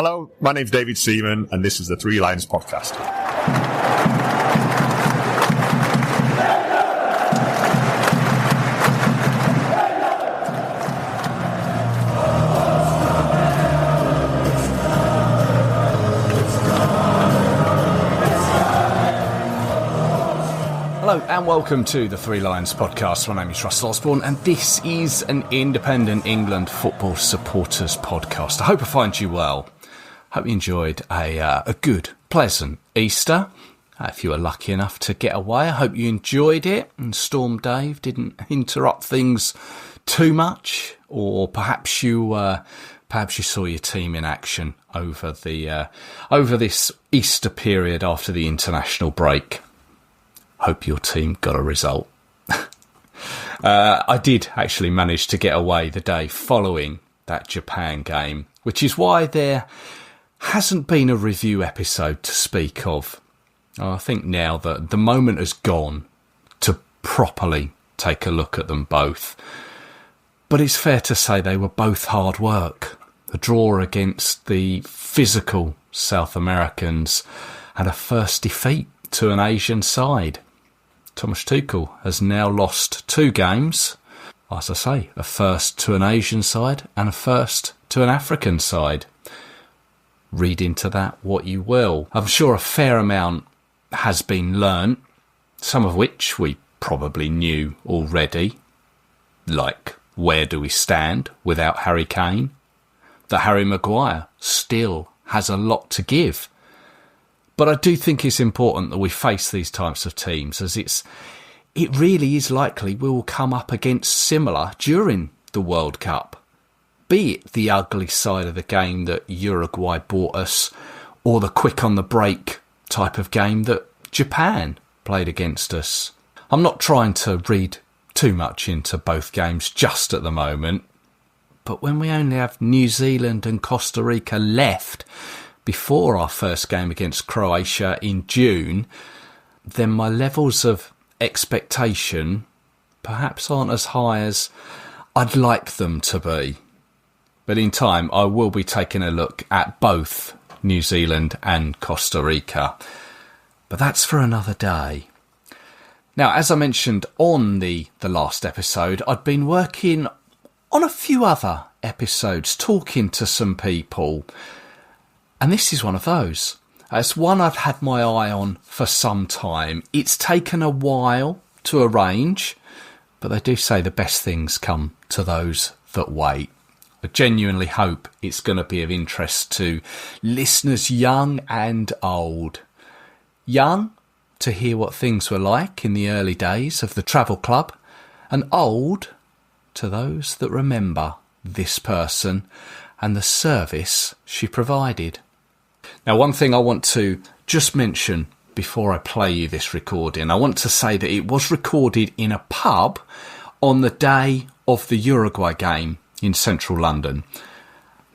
Hello, my name's David Seaman, and this is the Three Lions Podcast. Hello and welcome to the Three Lions Podcast. My name is Russell Osborne and this is an independent England football supporters podcast. I hope I find you well. Hope you enjoyed a good, pleasant Easter. If you were lucky enough to get away, I hope you enjoyed it and Storm Dave didn't interrupt things too much, or perhaps you saw your team in action over this Easter period after the international break. Hope your team got a result. I did actually manage to get away the day following that Japan game, which is why there hasn't been a review episode to speak of. I think now that the moment has gone to properly take a look at them both. But it's fair to say they were both hard work. A draw against the physical South Americans and a first defeat to an Asian side. Thomas Tuchel has now lost 2 games. As I say, a first to an Asian side and a first to an African side. Read into that what you will. I'm sure a fair amount has been learnt, some of which we probably knew already, like where do we stand without Harry Kane? That Harry Maguire still has a lot to give. But I do think it's important that we face these types of teams, as it really is likely we will come up against similar during the World Cup. Be it the ugly side of the game that Uruguay brought us, or the quick on the break type of game that Japan played against us. I'm not trying to read too much into both games just at the moment, but when we only have New Zealand and Costa Rica left before our first game against Croatia in June, then my levels of expectation perhaps aren't as high as I'd like them to be. But in time, I will be taking a look at both New Zealand and Costa Rica. But that's for another day. Now, as I mentioned on the last episode, I'd been working on a few other episodes, talking to some people. And this is one of those. It's one I've had my eye on for some time. It's taken a while to arrange, but they do say the best things come to those that wait. I genuinely hope it's going to be of interest to listeners young and old. Young, to hear what things were like in the early days of the travel club, and old, to those that remember this person and the service she provided. Now, one thing I want to just mention before I play you this recording, I want to say that it was recorded in a pub on the day of the Uruguay game in central London.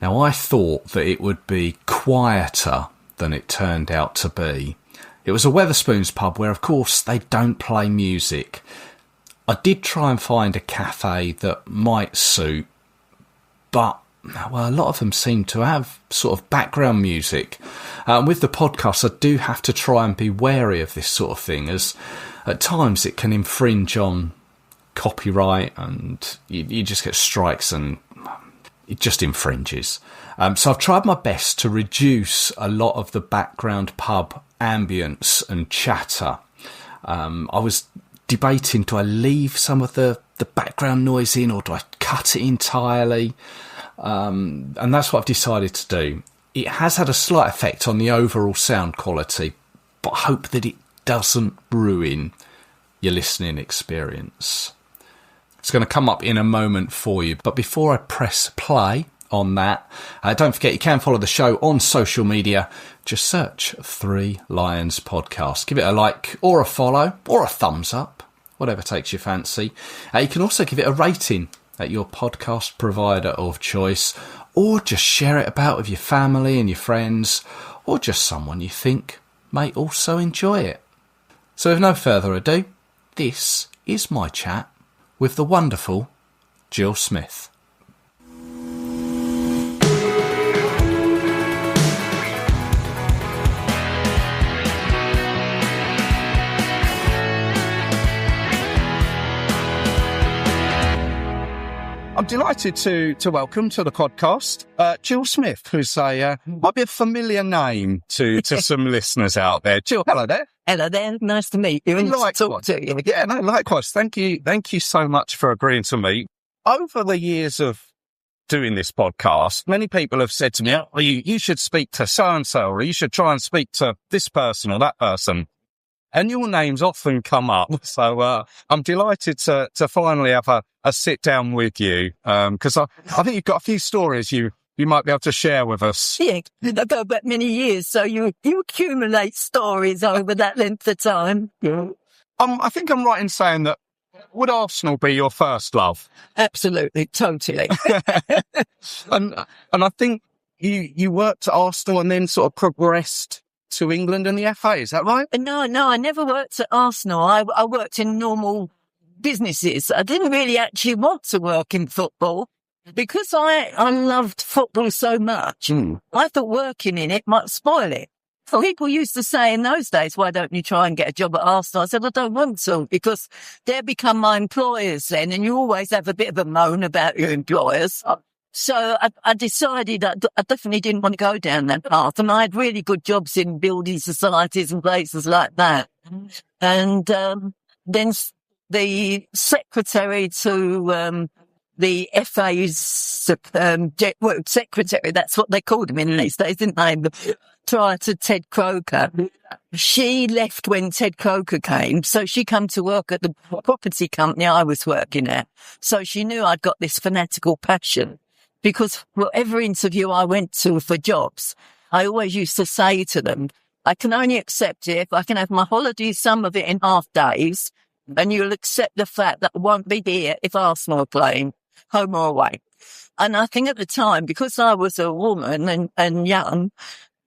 Now, I thought that it would be quieter than it turned out to be. It was a Wetherspoons pub where, of course, they don't play music. I did try and find a cafe that might suit, but well, a lot of them seem to have sort of background music. With the podcast, I do have to try and be wary of this sort of thing, as at times it can infringe on copyright and you just get strikes and it just infringes. So I've tried my best to reduce a lot of the background pub ambience and chatter. I was debating, do I leave some of the background noise in or do I cut it entirely? And that's what I've decided to do. It has had a slight effect on the overall sound quality, but I hope that it doesn't ruin your listening experience. It's going to come up in a moment for you, but before I press play on that, don't forget you can follow the show on social media. Just search Three Lions Podcast. Give it a like or a follow or a thumbs up, whatever takes your fancy. You can also give it a rating at your podcast provider of choice, or just share it about with your family and your friends, or just someone you think may also enjoy it. So with no further ado, this is my chat with the wonderful Jill Smith. delighted to welcome to the podcast Jill Smith, who's might be a familiar name to some listeners out there. Jill, hello there. Hello there. Nice to meet you and to talk to you. Yeah, no, likewise. Thank you so much for agreeing to meet. Over the years of doing this podcast, many people have said to me, oh, you should speak to so-and-so, or you should try and speak to this person or that person. And your names often come up. So I'm delighted to finally have a sit down with you, because I think you've got a few stories you might be able to share with us. Yeah, I go back many years, so you accumulate stories over that length of time. Yeah. I think I'm right in saying that, would Arsenal be your first love? Absolutely, totally. and I think you worked at Arsenal and then sort of progressed to England and the FA, is that right? No, I never worked at Arsenal. I worked in normal businesses. I didn't really actually want to work in football because I loved football so much. I thought working in it might spoil it. So people used to say in those days, why don't you try and get a job at Arsenal? I said, I don't want to, because they become my employers then, and you always have a bit of a moan about your employers. So I decided I definitely didn't want to go down that path. And I had really good jobs in building societies and places like that. And then the secretary to the FA's secretary, that's what they called him in these days, didn't they? Prior to Ted Croker. She left when Ted Croker came, so she come to work at the property company I was working at. So she knew I'd got this fanatical passion, because whatever interview I went to for jobs, I always used to say to them, I can only accept it if I can have my holidays, some of it in half days, and you'll accept the fact that I won't be here if Arsenal are playing, home or away. And I think at the time, because I was a woman and young,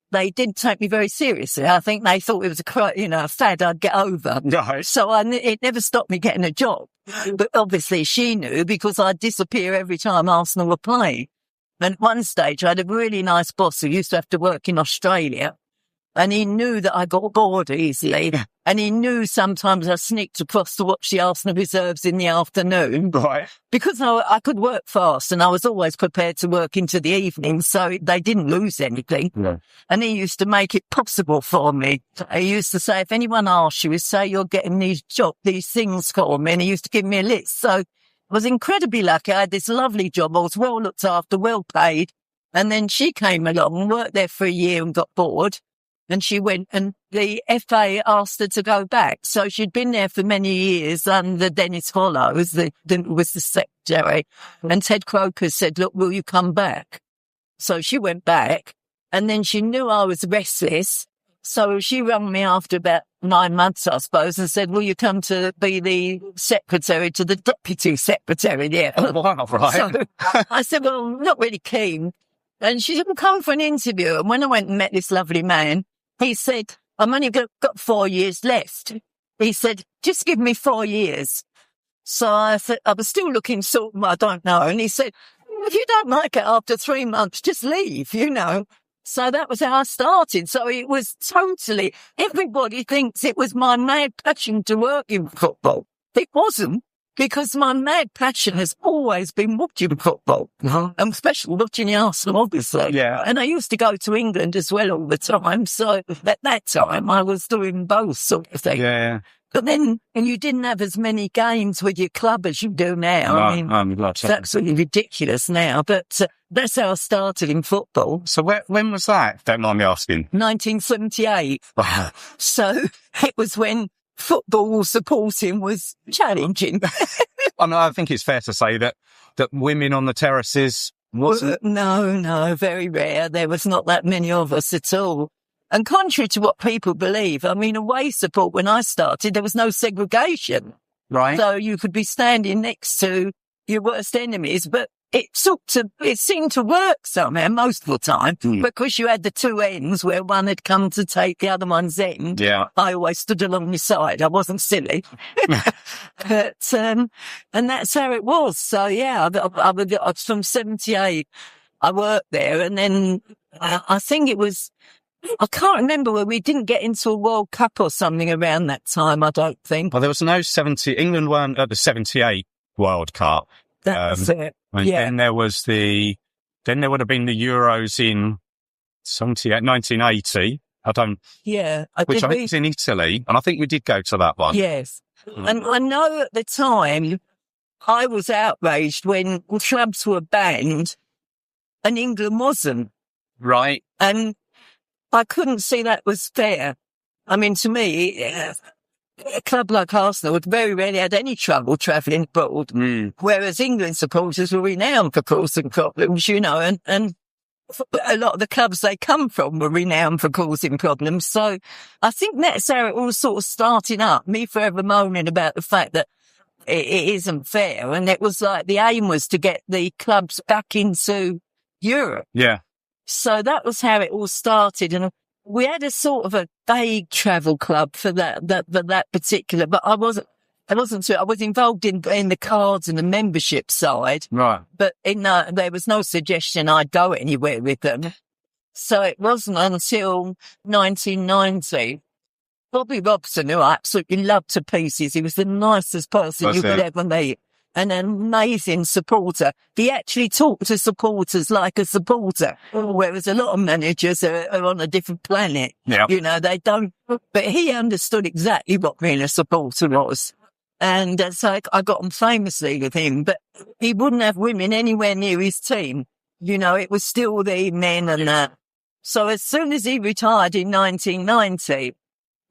they didn't take me very seriously. I think they thought it was a fad I'd get over. Right. So it never stopped me getting a job. But obviously she knew, because I'd disappear every time Arsenal were playing. And at one stage I had a really nice boss who used to have to work in Australia. And he knew that I got bored easily. And he knew sometimes I sneaked across to watch the Arsenal reserves in the afternoon. Right. Because I could work fast and I was always prepared to work into the evening, so they didn't lose anything. Yeah. And he used to make it possible for me. He used to say, if anyone asks you, say you're getting these things for me. And he used to give me a list. So I was incredibly lucky. I had this lovely job. I was well looked after, well paid. And then she came along and worked there for a year and got bored. And she went, and the FA asked her to go back. So she'd been there for many years under Dennis Follows, was the secretary. And Ted Croker said, look, will you come back? So she went back, and then she knew I was restless. So she rang me after about 9 months, I suppose, and said, will you come to be the secretary to the deputy secretary? Yeah. Wow, right. So I said, well, I'm not really keen. And she said, well, come for an interview. And when I went and met this lovely man, he said, I'm only got 4 years left. He said, just give me 4 years. So I said, I was still looking sort of, I don't know. And he said, if you don't like it after 3 months, just leave, So that was how I started. So it was totally, everybody thinks it was my mad passion to work in football. It wasn't. Because my mad passion has always been watching football. And especially watching Arsenal, obviously. Yeah. And I used to go to England as well all the time. So at that time, I was doing both sort of thing. Yeah. But then, and you didn't have as many games with your club as you do now. No, I mean, it's it's absolutely ridiculous now. But that's how I started in football. So when was that, if don't mind me asking? 1978. Wow. So it was when football supporting was challenging. I think it's fair to say that women on the terraces wasn't. No, very rare. There was not that many of us at all. And contrary to what people believe, I mean, away support, when I started, there was no segregation. Right. So you could be standing next to your worst enemies, but it seemed to work somehow most of the time, because you had the two ends where one had come to take the other one's end. Yeah. I always stood along the side. I wasn't silly. But, and that's how it was. So yeah, I was from 78. I worked there, and then I think it was, I can't remember where we didn't get into a World Cup or something around that time, I don't think. Well, there was no England weren't at the 78 World Cup. That's it. And Yeah. then there would have been the Euros in 1980. Yeah. Which I think was in Italy. And I think we did go to that one. Yes. And I know at the time I was outraged when clubs were banned and England wasn't. Right. And I couldn't see that was fair. I mean, to me, a club like Arsenal had very rarely had any trouble travelling abroad, whereas England supporters were renowned for causing problems, and a lot of the clubs they come from were renowned for causing problems. So I think that's how it all sort of started up, me forever moaning about the fact that it isn't fair. And it was like the aim was to get the clubs back into Europe. Yeah. So that was how it all started. And we had a sort of a vague travel club for that particular, but I wasn't I was involved in the cards and the membership side. Right. But there was no suggestion I'd go anywhere with them. So it wasn't until 1990. Bobby Robson, who I absolutely loved to pieces, he was the nicest person you could ever meet. An amazing supporter. He actually talked to supporters like a supporter, whereas a lot of managers are on a different planet. Yeah. They don't, but he understood exactly what being a supporter was. And so I got on famously with him, but he wouldn't have women anywhere near his team. It was still the men and that. So as soon as he retired in 1990,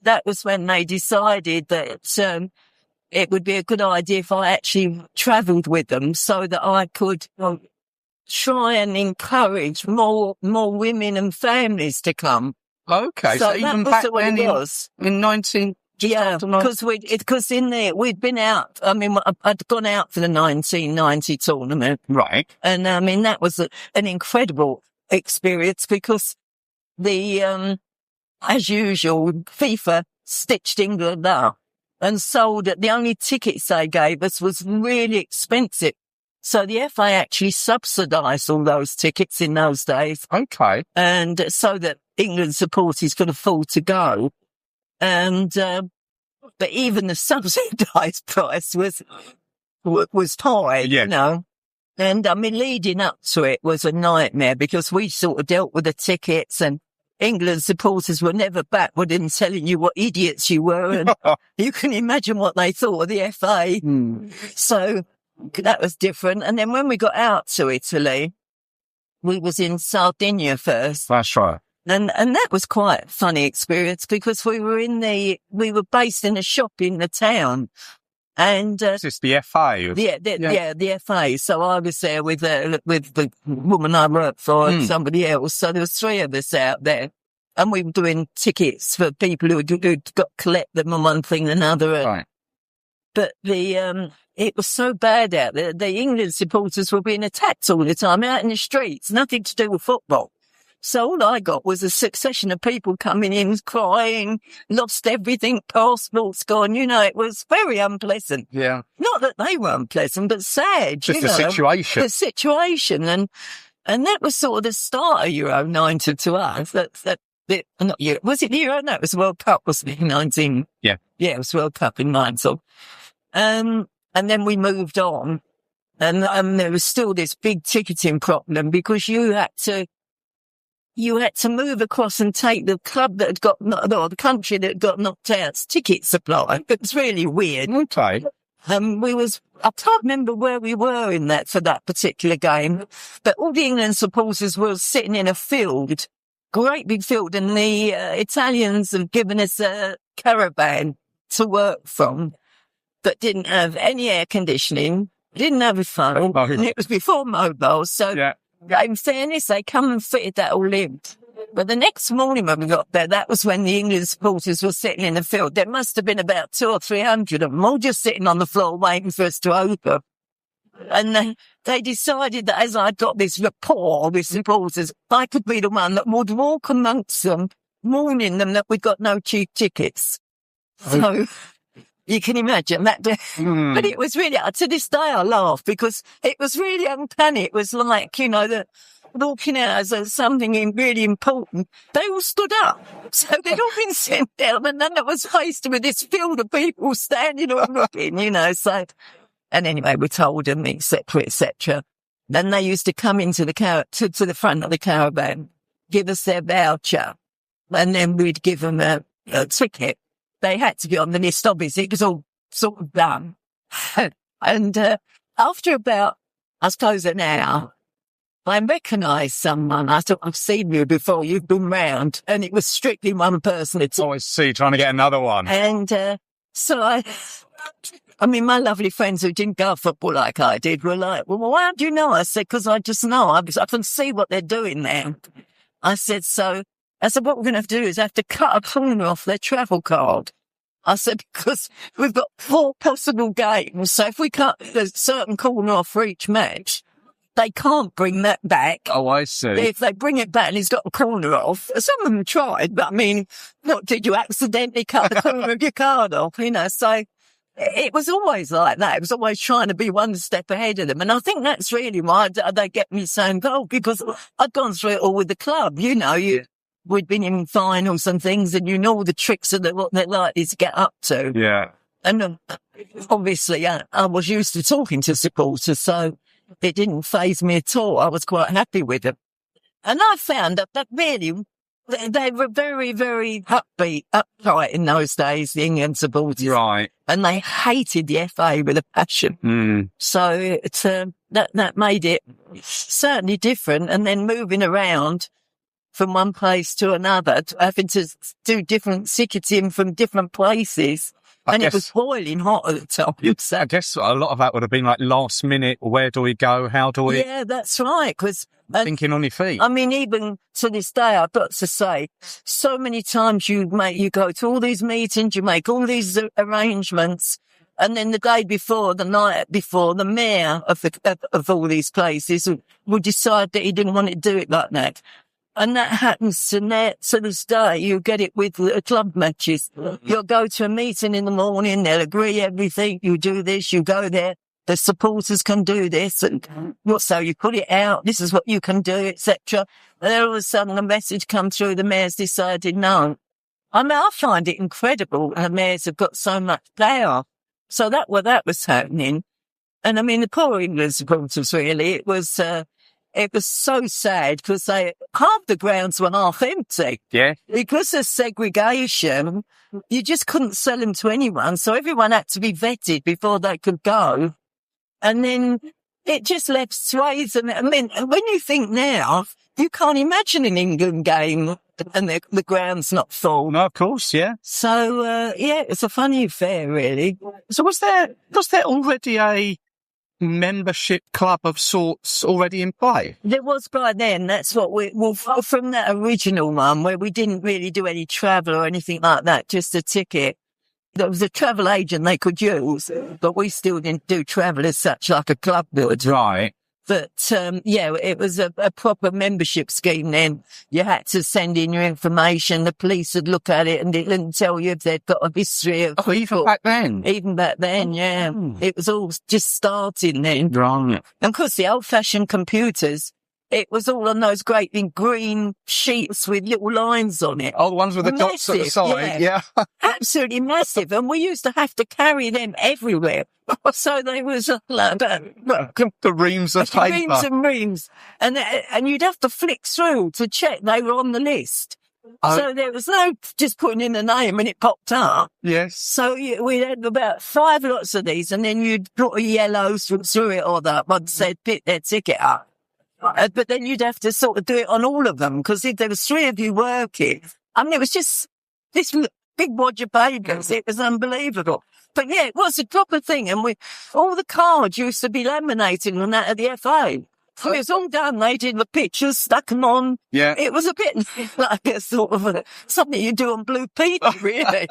that was when they decided that, it would be a good idea if I actually travelled with them so that I could try and encourage more women and families to come. Okay, so even back then in 19... Yeah, because we'd been out. I mean, I'd gone out for the 1990 tournament. Right. And I mean, that was an incredible experience because as usual, FIFA stitched England up and sold it. The only tickets they gave us was really expensive. So the FA actually subsidised all those tickets in those days. Okay. And so that England supporters could afford to go. And, but even the subsidised price was high, And I mean, leading up to it was a nightmare because we sort of dealt with the tickets and England supporters were never backward in telling you what idiots you were. And you can imagine what they thought of the FA. So that was different. And then when we got out to Italy, we was in Sardinia first. That's right. And that was quite a funny experience because we were based in a shop in the town. And, is this the FA? The FA. So I was there with the woman I worked for and somebody else. So there was three of us out there and we were doing tickets for people who'd got collect them on one thing and another. Right. But it was so bad out there. The England supporters were being attacked all the time out in the streets, nothing to do with football. So all I got was a succession of people coming in, crying, lost everything, passports gone. It was very unpleasant. Yeah. Not that they were unpleasant, but sad. Just the situation. The situation. And that was sort of the start of Euro 90 to us. Not Euro. Was it Euro? No, it was World Cup, wasn't it? 19. Yeah. Yeah, it was World Cup in 90. And then we moved on. And there was still this big ticketing problem because you had to move across and take the club that had got, or the country that had got knocked out's ticket supply. It was really weird. Okay. I can't remember where we were for that particular game, but all the England supporters were sitting in a field, great big field, and the Italians have given us a caravan to work from that didn't have any air conditioning, didn't have a phone, and it was before mobile, so... Yeah. In fairness, they come and fitted that all in. But the next morning when we got there, that was when the England supporters were sitting in the field. There must have been about 200 or 300 of them all just sitting on the floor waiting for us to open. And they decided that as I got this rapport with supporters, I could be the one that would walk amongst them, warning them that we'd got no cheap tickets. So... You can imagine that. But it was really, to this day I laugh because it was really uncanny. It was like, that walking out as something really important. They all stood up. So they'd all been sent down and then I was faced with this field of people standing or looking, so And anyway, we told them, etc., etc. Then they used to come into the to the front of the caravan, give us their voucher, and then we'd give them a ticket. They had to be on the list, obviously. It was all sort of done. And after about, I suppose, an hour, I recognised someone. I thought, I've seen you before. You've been round. And it was strictly one person. It's always see trying to get another one. And so I mean, my lovely friends who didn't go football like I did were like, well, how do you know? I said, because I just know. I can see what they're doing there. I said, what we're going to have to do is have to cut a corner off their travel card. I said, because we've got 4 possible games. So if we cut a certain corner off for each match, they can't bring that back. Oh, I see. If they bring it back and he's got a corner off, some of them tried, but I mean, what, did you accidentally cut the corner of your card off? You know, so it was always like that. It was always trying to be one step ahead of them. And I think that's really why they get me saying, because I'd gone through it all with the club, you know, we'd been in finals and things and you know all the tricks of what they're likely to get up to. Yeah. And obviously I was used to talking to supporters, so it didn't faze me at all. I was quite happy with it. And I found that really, they were very, very upright in those days, the England supporters. Right. And they hated the FA with a passion. Mm. So that made it certainly different. And then moving around from one place to another, having to do different ticketing from different places. And it was boiling hot at the time. I guess a lot of that would have been like last minute. Where do we go? How do we? Yeah, that's right. Because thinking on your feet. I mean, even to this day, I've got to say, so many times you go to all these meetings, you make all these arrangements, and then the day before, the night before, the mayor of all these places will decide that he didn't want to do it like that. And that happens to this day. You get it with club matches. You'll go to a meeting in the morning. They'll agree everything. You do this. You go there. The supporters can do this. And so you put it out. This is what you can do, etc. And then all of a sudden a message comes through. The mayor's decided no. I mean, I find it incredible. The mayors have got so much power. So that was happening. And I mean, the poor England supporters really, it was so sad because half the grounds were half empty. Yeah. Because of segregation, you just couldn't sell them to anyone. So everyone had to be vetted before they could go. And then it just left swathes. And I mean, when you think now, you can't imagine an England game and the ground's not full. No, of course, yeah. So, it's a funny affair, really. So was there already a membership club of sorts already in play? There was by then. That's what from that original one where we didn't really do any travel or anything like that, just a ticket. There was a travel agent they could use, but we still didn't do travel as such like a club would. Right. But, it was a proper membership scheme then. You had to send in your information. The police would look at it and it didn't tell you if they'd got a history of... Oh, even back then? Even back then, yeah. It was all just starting then. Right. And of course, the old-fashioned computers, it was all on those great big green sheets with little lines on it. Oh, the ones with the dots at the side, yeah. Absolutely massive. And we used to have to carry them everywhere. So they was like the reams of paper. Reams and reams. And you'd have to flick through to check they were on the list. So there was no just putting in a name and it popped up. Yes. So we had about 5 lots of these and then you'd put a yellow through it or that one said pick their ticket up. But then you'd have to sort of do it on all of them because if there was 3 of you working, I mean, it was just this big wad of papers. It was unbelievable. But yeah, it was a proper thing. And all the cards used to be laminated on that at the FA. So it was all done. They did the pictures, stuck them on. Yeah. It was a bit like a sort of something you do on Blue Peter, really.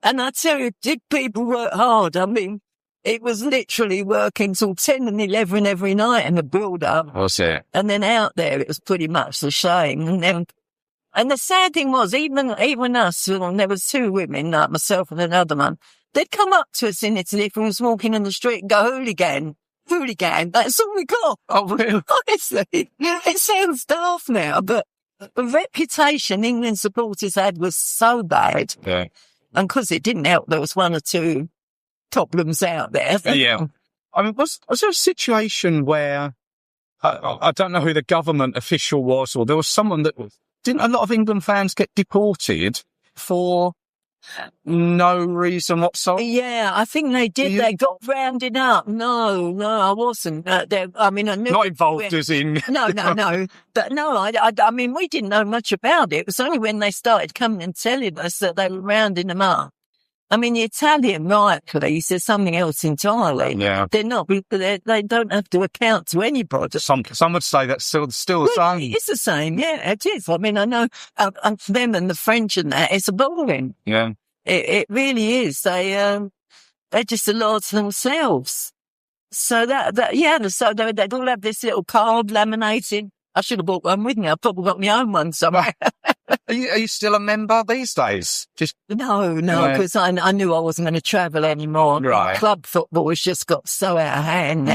And I tell you, did people work hard? I mean, it was literally working till 10 and 11 every night in the build-up. Was it? And then out there, it was pretty much the same. And the sad thing was, even us, and there was 2 women, like myself and another one, they'd come up to us in Italy if we was walking in the street and go, hooligan, that's all we got. Oh, really? Honestly, it sounds daft now, but the reputation England supporters had was so bad. Yeah. And because it didn't help, there was 1 or 2 problems out there. Yeah. I mean, was there a situation where, I don't know who the government official was, or there was someone that, didn't a lot of England fans get deported for no reason whatsoever? Yeah, I think they did. They got rounded up. No, I wasn't. I knew. Not involved as in... No. But no, I mean, we didn't know much about it. It was only when they started coming and telling us that they were rounding them up. I mean, the Italian riot police is something else entirely. Yeah. They're not, they don't have to account to anybody. Some would say that's still the same. It's the same, yeah, it is. I mean, I know them and the French and that, it's boring. Yeah. It really is. They're just a lot to themselves. So so they'd all have this little card laminated. I should have brought one with me. I've probably got my own one somewhere. Are you still a member these days? No, because I knew I wasn't going to travel anymore. Right. Club football has just got so out of hand.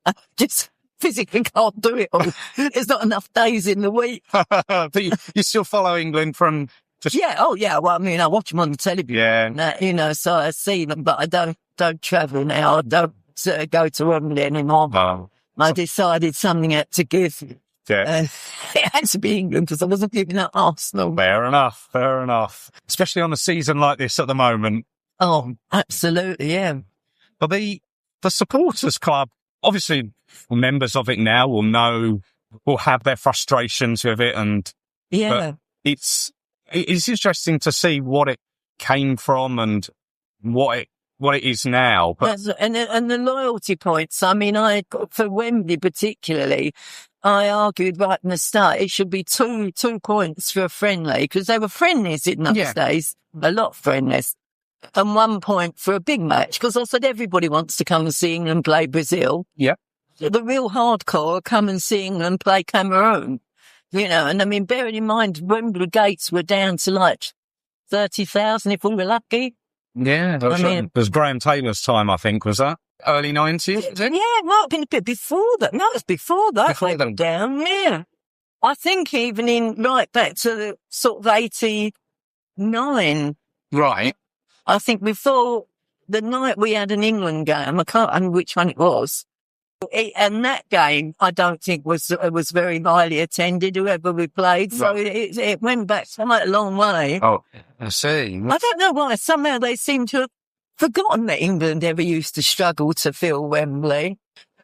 I just physically can't do it all. There's not enough days in the week. But you still follow England from... Yeah. Oh, yeah. Well, I mean, I watch them on the television. Yeah. So I see them, but I don't travel now. I don't go to Wembley anymore. Oh. I decided something had to give. Yeah. It had to be England because I wasn't giving up Arsenal. Fair enough. Especially on a season like this at the moment. Oh, absolutely, yeah. But the supporters club, obviously members of it now will have their frustrations with it, and yeah, it's interesting to see what it came from and what it is now. But and the loyalty points. I mean, for Wembley particularly, I argued right from the start it should be two points for a friendly, because they were friendlies in those days, a lot of friendlies, and 1 point for a big match, because I said everybody wants to come and see England play Brazil. Yeah. The real hardcore come and see England play Cameroon, and I mean, bearing in mind, Wembley gates were down to like 30,000 if we were lucky. Yeah. It was Graham Taylor's time, I think, was that? Early 90s? Yeah, it might have been a bit before that. No, it was before that. Before them. Down, yeah. I think even right back to the sort of 89. Right. I think before the night we had an England game, I can't remember which one it was. And that game, I don't think was very highly attended, whoever we played. So it went back quite a long way. Oh, I see. I don't know why. Somehow they seem to have forgotten that England ever used to struggle to fill Wembley.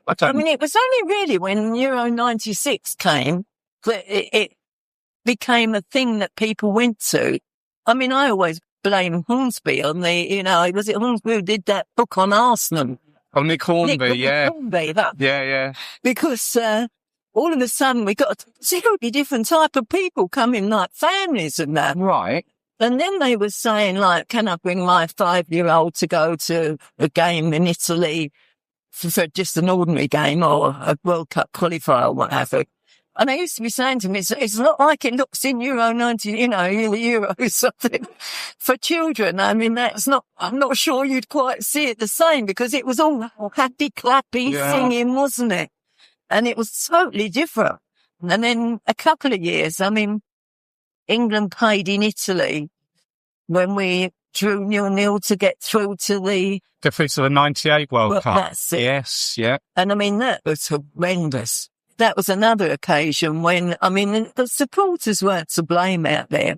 I mean, it was only really when Euro 96 came that it became a thing that people went to. I mean, I always blame Hornsby on was it Hornsby who did that book on Arsenal? Oh, Nick Hornby, yeah. Hornby, Yeah. Because all of a sudden we got a totally different type of people coming, like families and that. Right. And then they were saying, like, can I bring my 5-year-old to go to a game in Italy for just an ordinary game or a World Cup qualifier or what have you? And they used to be saying to me, it's not like it looks in Euro 90, Euro something for children. I mean, I'm not sure you'd quite see it the same, because it was all happy, clappy singing, wasn't it? And it was totally different. And then a couple of years, I mean, England played in Italy when we drew 0-0 to get through to the defeat of the 98 World Cup. That's it. Yes, yeah. And I mean, that was horrendous. That was another occasion when, I mean, the supporters weren't to blame out there.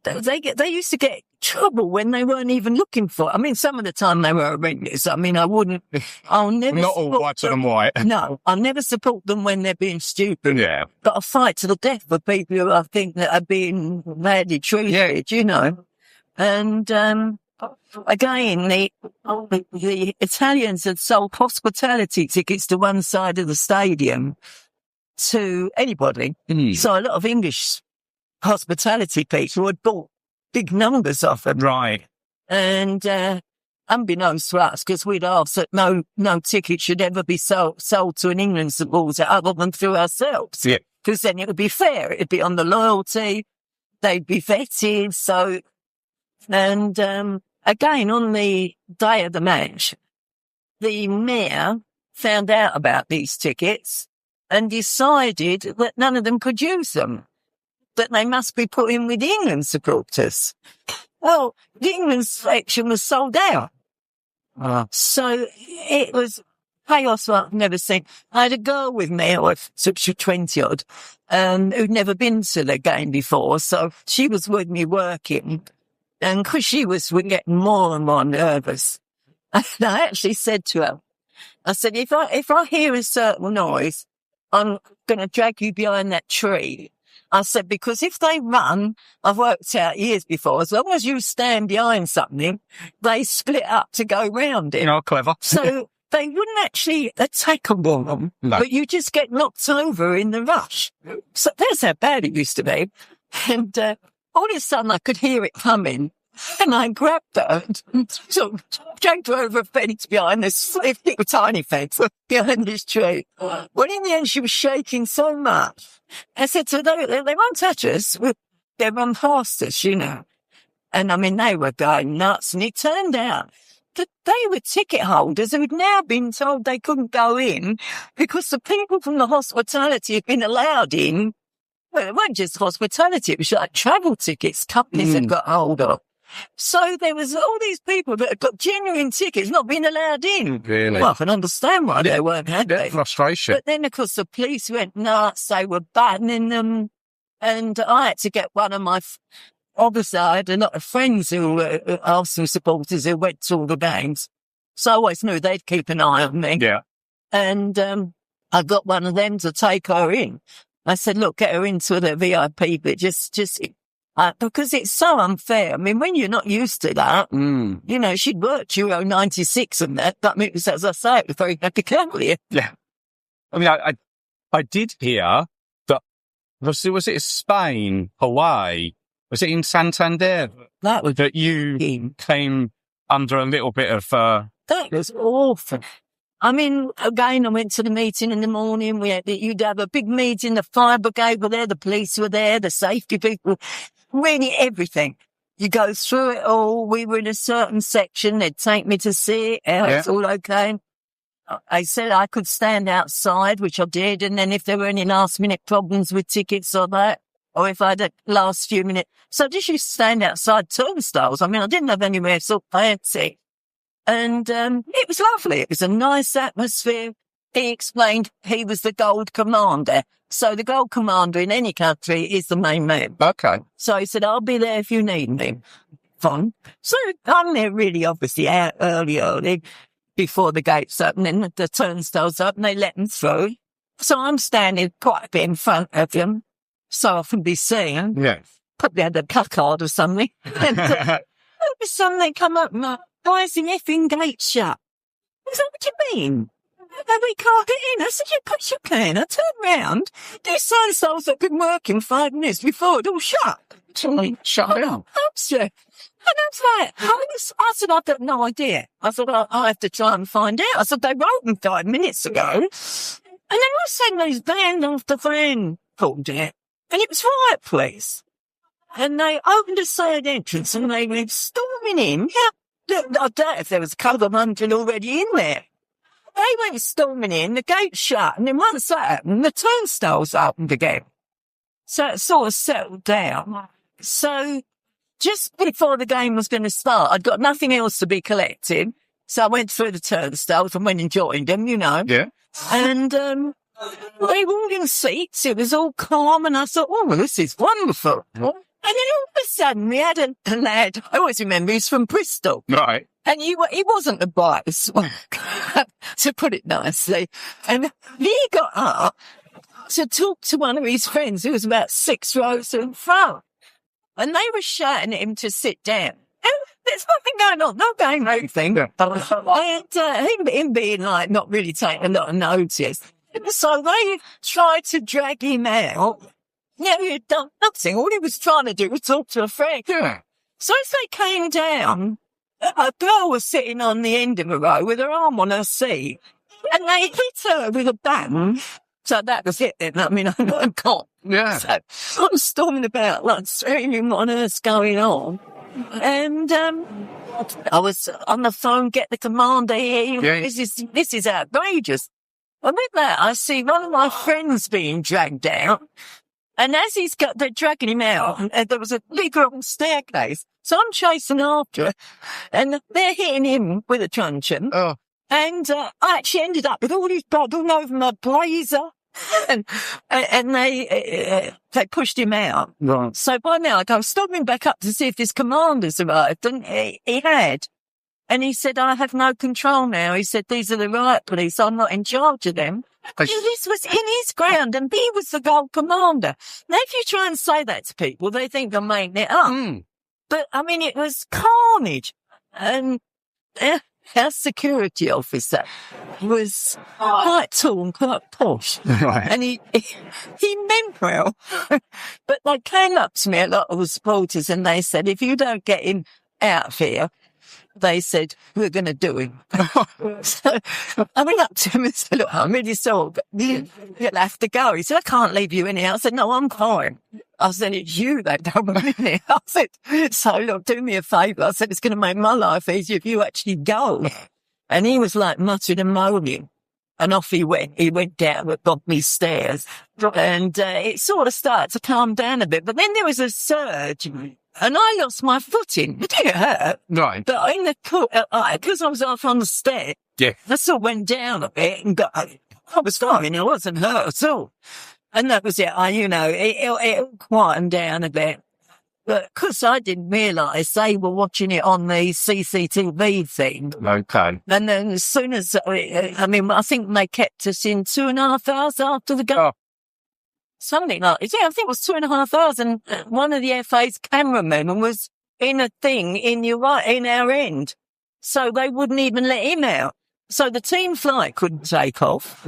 They used to get trouble when they weren't even looking for it. I mean, some of the time they were horrendous. I mean, I'll never not all white and white. No, I'll never support them when they're being stupid. Yeah. But I fight to the death for people who I think that are being badly treated, And, again, the Italians had sold hospitality tickets to one side of the stadium to anybody. Mm. So a lot of English hospitality people had bought big numbers of them. Right. And, unbeknownst to us, because we'd asked that no ticket should ever be sold to an England supporter other than through ourselves. Yeah. Because then it would be fair. It'd be on the loyalty. They'd be vetted. So, and, again, on the day of the match, the mayor found out about these tickets and decided that none of them could use them, that they must be put in with England supporters. Well, the England section was sold out. So it was chaos like I've never seen. I had a girl with me, or such a 20-odd, who'd never been to the game before. So she was with me working. And because she was getting more and more nervous, and I actually said to her, I said, if I hear a certain noise, I'm going to drag you behind that tree. I said, because if they run, I've worked out years before, as long as you stand behind something, they split up to go round it. Clever. So they wouldn't actually attack a woman, but you just get knocked over in the rush. So that's how bad it used to be. And all of a sudden I could hear it coming. And I grabbed her and sort of dragged her over a fence behind this little tiny fence behind this tree. Well, in the end, she was shaking so much. I said to her, they won't touch us. They'll run past us, you know. And I mean, they were going nuts. And it turned out that they were ticket holders who'd now been told they couldn't go in because the people from the hospitality had been allowed in. Well, it wasn't just hospitality. It was like travel tickets companies had got hold of. So there was all these people that had got genuine tickets not being allowed in. Really? Well, I can understand why they weren't happy. Frustration. But then, of course, the police went nuts. They were banning them. And I had to get one of my... Obviously, I had a lot of friends who were Arsenal supporters who went to all the games. So I always knew they'd keep an eye on me. Yeah. And I got one of them to take her in. I said, look, get her into the VIP, but just because it's so unfair. I mean, when you're not used to that, you know, she'd worked Euro 96 and that, but I mean, as I say, it was very happy. Yeah. I mean, I did hear that, was it Spain, Hawaii? Was it in Santander? That was that you came under a little bit of, that was awful. I mean, again, I went to the meeting in the morning. You'd have a big meeting. The fire brigade were there. The police were there. The safety people, really everything. You go through it all. We were in a certain section. They'd take me to see it. It's all okay. I said I could stand outside, which I did. And then if there were any last minute problems with tickets or that, or if I had a last few minutes. So I just used to stand outside turnstiles. I mean, I didn't have anywhere so fancy. And it was lovely. It was a nice atmosphere. He explained he was the gold commander. So the gold commander in any country is the main man. okay. So he said, I'll be there if you need me. Fine. So I'm there really obviously out early, before the gates open and the turnstiles up and they let them through. So I'm standing quite a bit in front of them so I can be seen. Yeah. Probably had a placard or something. And all of a sudden they come up and why is the effing gate shut? I said, what do you mean? And we can't get in. I said, yeah, but you can. I turned round. These turnstiles that had been working 5 minutes before had all shut. Shut down. And I was like, I said, I've got no idea. I thought, I have to try and find out. I said, they were open 5 minutes ago. And then all of a sudden, these van after van pulled out. And it was Riot Police. And they opened a side entrance and they went storming in. Yeah. I doubt if there was a couple of hundred already in there. They went storming in, the gate shut, and then once that happened, the turnstiles opened again. So it sort of settled down. So just before the game was going to start, I'd got nothing else to be collected. So I went through the turnstiles and went and joined them, you know. Yeah. And they were all in seats. It was all calm, and I thought, oh, well, this is wonderful. And then all of a sudden, we had a lad, I always remember, he's from Bristol. Right. And he wasn't the brightest one, to put it nicely. And he got up to talk to one of his friends who was about 6 rows in front. And they were shouting at him to sit down. And there's nothing going on, no game, no thing. And him being like not really taking a lot of notice. So they tried to drag him out. Yeah, he had done nothing. All he was trying to do was talk to a friend. Yeah. So as they came down, a girl was sitting on the end of a row with her arm on her seat, and they hit her with a bat. So that was it then. I mean, I'm gone. Yeah. So I'm storming about, like, screaming what on earth's going on. And I was on the phone, get the commander here. Yeah. This is outrageous. And with that, I see one of my friends being dragged out. And as they're dragging him out, and there was a big long staircase. So I'm chasing after her, and they're hitting him with a truncheon. Oh. And I actually ended up with all his blood all over my blazer. and they pushed him out. Right. So by now I go stopping back up to see if his commander's arrived, and he had. And he said, I have no control now. He said, these are the riot police. I'm not in charge of them. And this was in his ground, and he was the gold commander. Now, if you try and say that to people, they think I'm making it up. But, I mean, it was carnage. And our security officer was quite tall and quite posh. Right. And he meant well. But they came up to me, a lot of the supporters, and they said, if you don't get him out of here, they said, we're going to do him. So I went up to him and said, look, I'm really sorry, but you'll have to go. He said, I can't leave you in here. I said, no, I'm fine. I said, it's you that don't want in here. I said, so look, do me a favour. I said, it's going to make my life easier if you actually go. And he was like muttering and moaning. And off he went. He went down the bottom stairs. And it sort of started to calm down a bit. But then there was a surge. And I lost my footing. It didn't hurt. Right. But in the because I was off on the stair, Yeah. I sort of went down a bit and I was fine. I wasn't hurt at all. And that was it. It quietened down a bit. But because I didn't realise they were watching it on the CCTV thing. Okay. And then as soon as, I think they kept us in 2.5 hours after the game. Oh. Something like it. Yeah, I think it was 2.5 hours. And one of the FA's cameramen was in a thing in our end. So they wouldn't even let him out. So the team flight couldn't take off.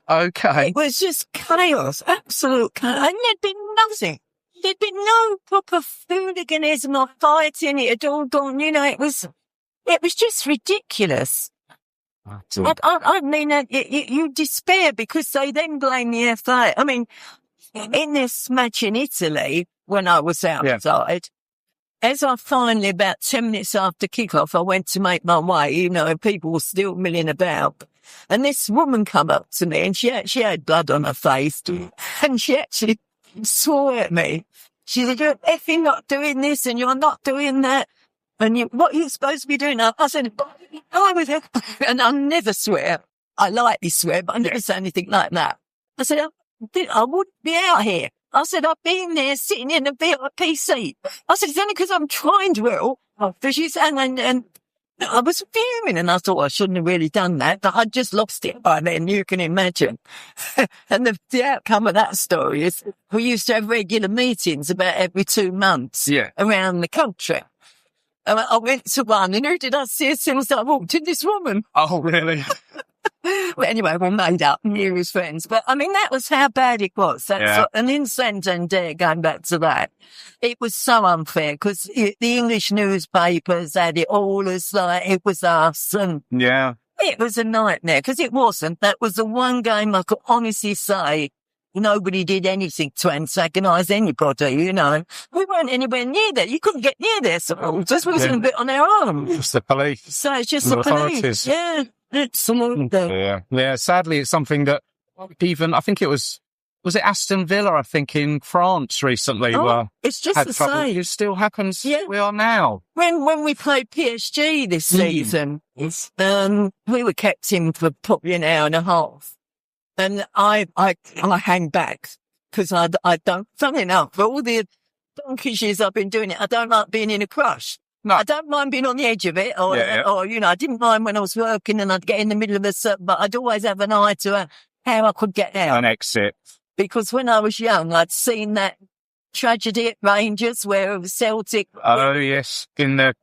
Okay. It was just chaos, absolute chaos. And there'd been nothing. There'd been no proper hooliganism or fighting. It had all gone, it was just ridiculous. I mean, you despair because they then blame the FA. I mean, in this match in Italy, when I was outside, as I finally, about 10 minutes after kickoff, I went to make my way, people were still milling about. And this woman come up to me and she had blood on her face and she actually swore at me. She said, you're effing not doing this and you're not doing that. And what are you supposed to be doing now? I said, I was, and I never swear. I lightly swear, but I never say anything like that. I said, I wouldn't be out here. I said, I've been there sitting in a VIP seat. I said, it's only because I'm trying to help. But she said, and I was fuming and I thought I shouldn't have really done that, but I'd just lost it by then, you can imagine. And the outcome of that story is we used to have regular meetings about every 2 months around the country. And I went to one and who did I see as soon as I walked in? This woman. Oh, really? Well, anyway, we made up and knew his friends. But, I mean, that was how bad it was. And in Santander, going back to that, it was so unfair because the English newspapers had it all as like it was us. And it was a nightmare because it wasn't. That was the one game I could honestly say nobody did anything to antagonise anybody, We weren't anywhere near there. You couldn't get near there, so just wasn't a bit on our own. Just the police. So it's just the authorities. Police. Yeah. Absolutely. Yeah. Sadly, it's something that even I think it was it Aston Villa? I think in France recently. It's just the same. It still happens. Yeah. We are now. When we played PSG this season, we were kept in for probably an hour and a half, and I hang back because I don't. Funny enough, for all the donkey's years I've been doing it, I don't like being in a crush. No. I don't mind being on the edge of it, or I didn't mind when I was working and I'd get in the middle of but I'd always have an eye to how I could get out. An exit. Because when I was young, I'd seen that tragedy at Rangers where it was Celtic. Oh, yes. In the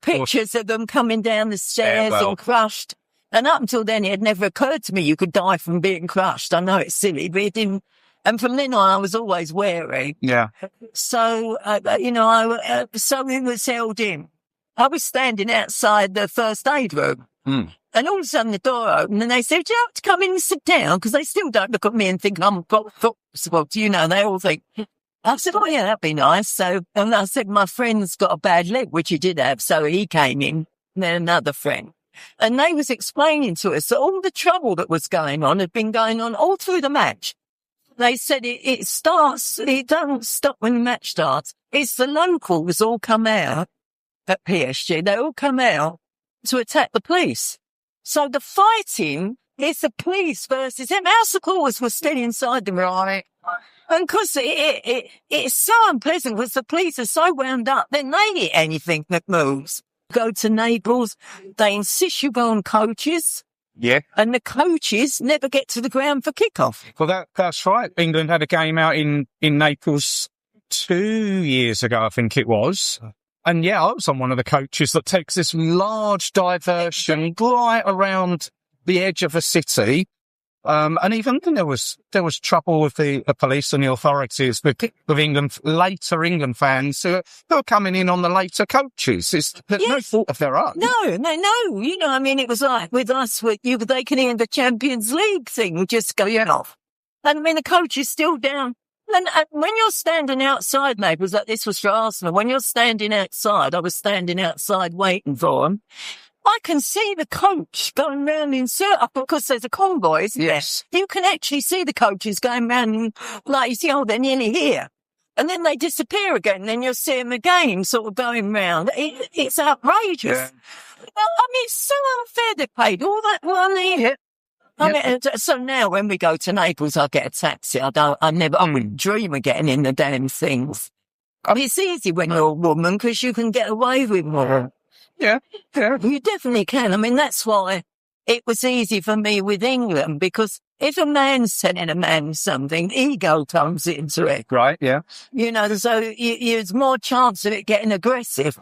pictures of them coming down the stairs and crushed. And up until then, it had never occurred to me you could die from being crushed. I know it's silly, but it didn't. And from then on, I was always wary. Yeah. So, so we was held in. I was standing outside the first aid room. And all of a sudden the door opened and they said, would you like to come in and sit down? Because they still don't look at me and think I'm possible. They all think. I said, oh, yeah, that'd be nice. So, and I said, my friend's got a bad leg, which he did have. So he came in, and then another friend. And they was explaining to us that all the trouble that was going on had been going on all through the match. they said it don't stop when the match starts. It's the locals all come out at PSG. They all come out to attack the police. So the fighting is the police versus them. Our supporters were still inside the right. And because it's so unpleasant because the police are so wound up, then they hit anything that moves. Go to Naples, they insist you go on coaches. Yeah. And the coaches never get to the ground for kickoff. Well, that's right. England had a game out in Naples 2 years ago, I think it was. And yeah, I was on one of the coaches that takes this large diversion right around the edge of a city. And even then there was trouble with the police and the authorities with later England fans who were coming in on the later coaches. There's no fault of their own. No. You know, I mean, it was like with us, they can hear the Champions League thing just going off. And I mean, the coach is still down. And when you're standing outside, Naples, like this was for Arsenal, when you're standing outside, I was standing outside waiting for them. I can see the coach going round in circles because there's a convoy, isn't there? Yes. You can actually see the coaches going round and, like, you see, oh, they're nearly here. And then they disappear again, and then you'll see them again sort of going round. It's outrageous. Yeah. I mean, it's so unfair they paid all that money. Yeah. I mean, so now when we go to Naples, I get a taxi. I wouldn't dream of getting in the damn things. I mean, it's easy when you're a woman because you can get away with more. Yeah. You definitely can. I mean, that's why it was easy for me with England, because if a man's telling a man something, ego comes into it. Right, yeah. You know, so there's more chance of it getting aggressive.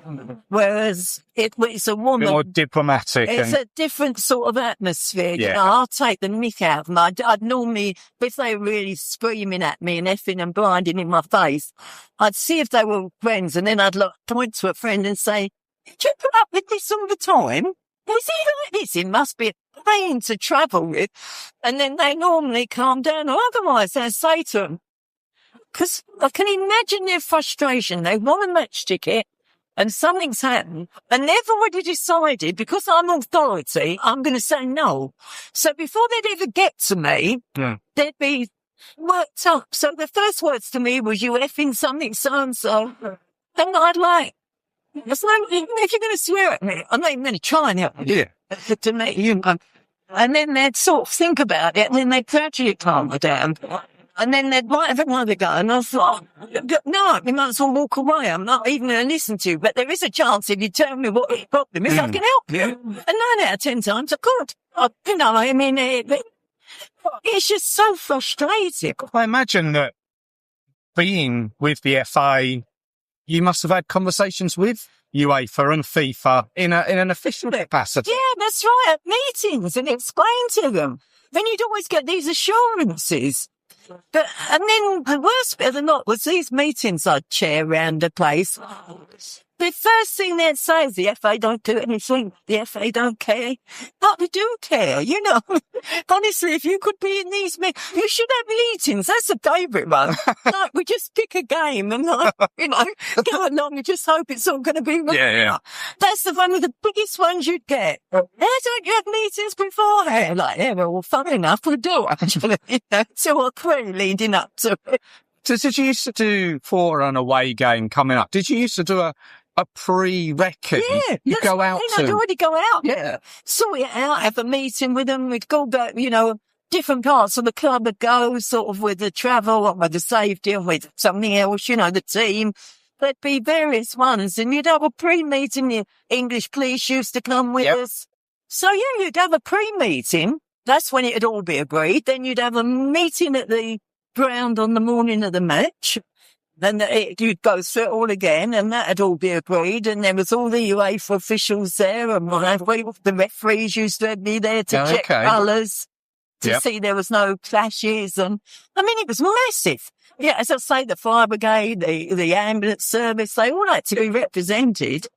Whereas it's a woman. More diplomatic. It's a different sort of atmosphere. Yeah. You know, I'll take the mick out of them. I'd normally, if they were really screaming at me and effing and blinding in my face, I'd see if they were friends, and then I'd point to a friend and say, do you put up with this all the time? Is he like this? It must be a pain to travel with. And then they normally calm down, or otherwise they say to them, because I can imagine their frustration. They want a match ticket and something's happened and they've already decided, because I'm authority, I'm going to say no. So before they'd ever get to me, they'd be worked up. So the first words to me was, you effing something so-and-so. And I'd like, if you're going to swear at me, I'm not even going to try now. Yeah. To me, you know. And then they'd sort of think about it, and then they'd gradually calm me down. And then they'd might have another go, and I thought, no, you might as well walk away. I'm not even going to listen to you. But there is a chance if you tell me what the problem is, I can help you. And 9 out of 10 times I could. You know, I mean, it's just so frustrating. I imagine that being with the FA, you must have had conversations with UEFA and FIFA in an official capacity. Yeah, that's right, at meetings, and explain to them. Then you'd always get these assurances. And then the worst bit of the lot was these meetings I'd chair around the place. The first thing they'd say is, the FA don't do anything. The FA don't care. But we do care, you know. Honestly, if you could be in these meetings, you should have meetings. That's a favourite one. Like, we just pick a game and, like, you know, go along and just hope it's all going to be right. Yeah. That's one of the biggest ones you'd get. Why don't you have meetings beforehand? Like, yeah, well, fun enough, we do, actually. You know, so a crew leading up to it. So did you used to do, for an away game coming up, did you used to do a pre-reckon? Yeah. You go out I'd already go out. Yeah. Sort it out, have a meeting with them. We'd go back, you know, different parts of the club would go, sort of with the travel, or with the safety, or with something else, you know, the team. There'd be various ones, and you'd have a pre-meeting. The English police used to come with us. So, yeah, you'd have a pre-meeting. That's when it'd all be agreed. Then you'd have a meeting at the ground on the morning of the match. Then you'd go through it all again, and that'd all be agreed. And there was all the UEFA officials there, and the referees used to be there to check colours, to see there was no clashes. And I mean, it was massive. Yeah, as I say, the fire brigade, the ambulance service, they all had to be represented.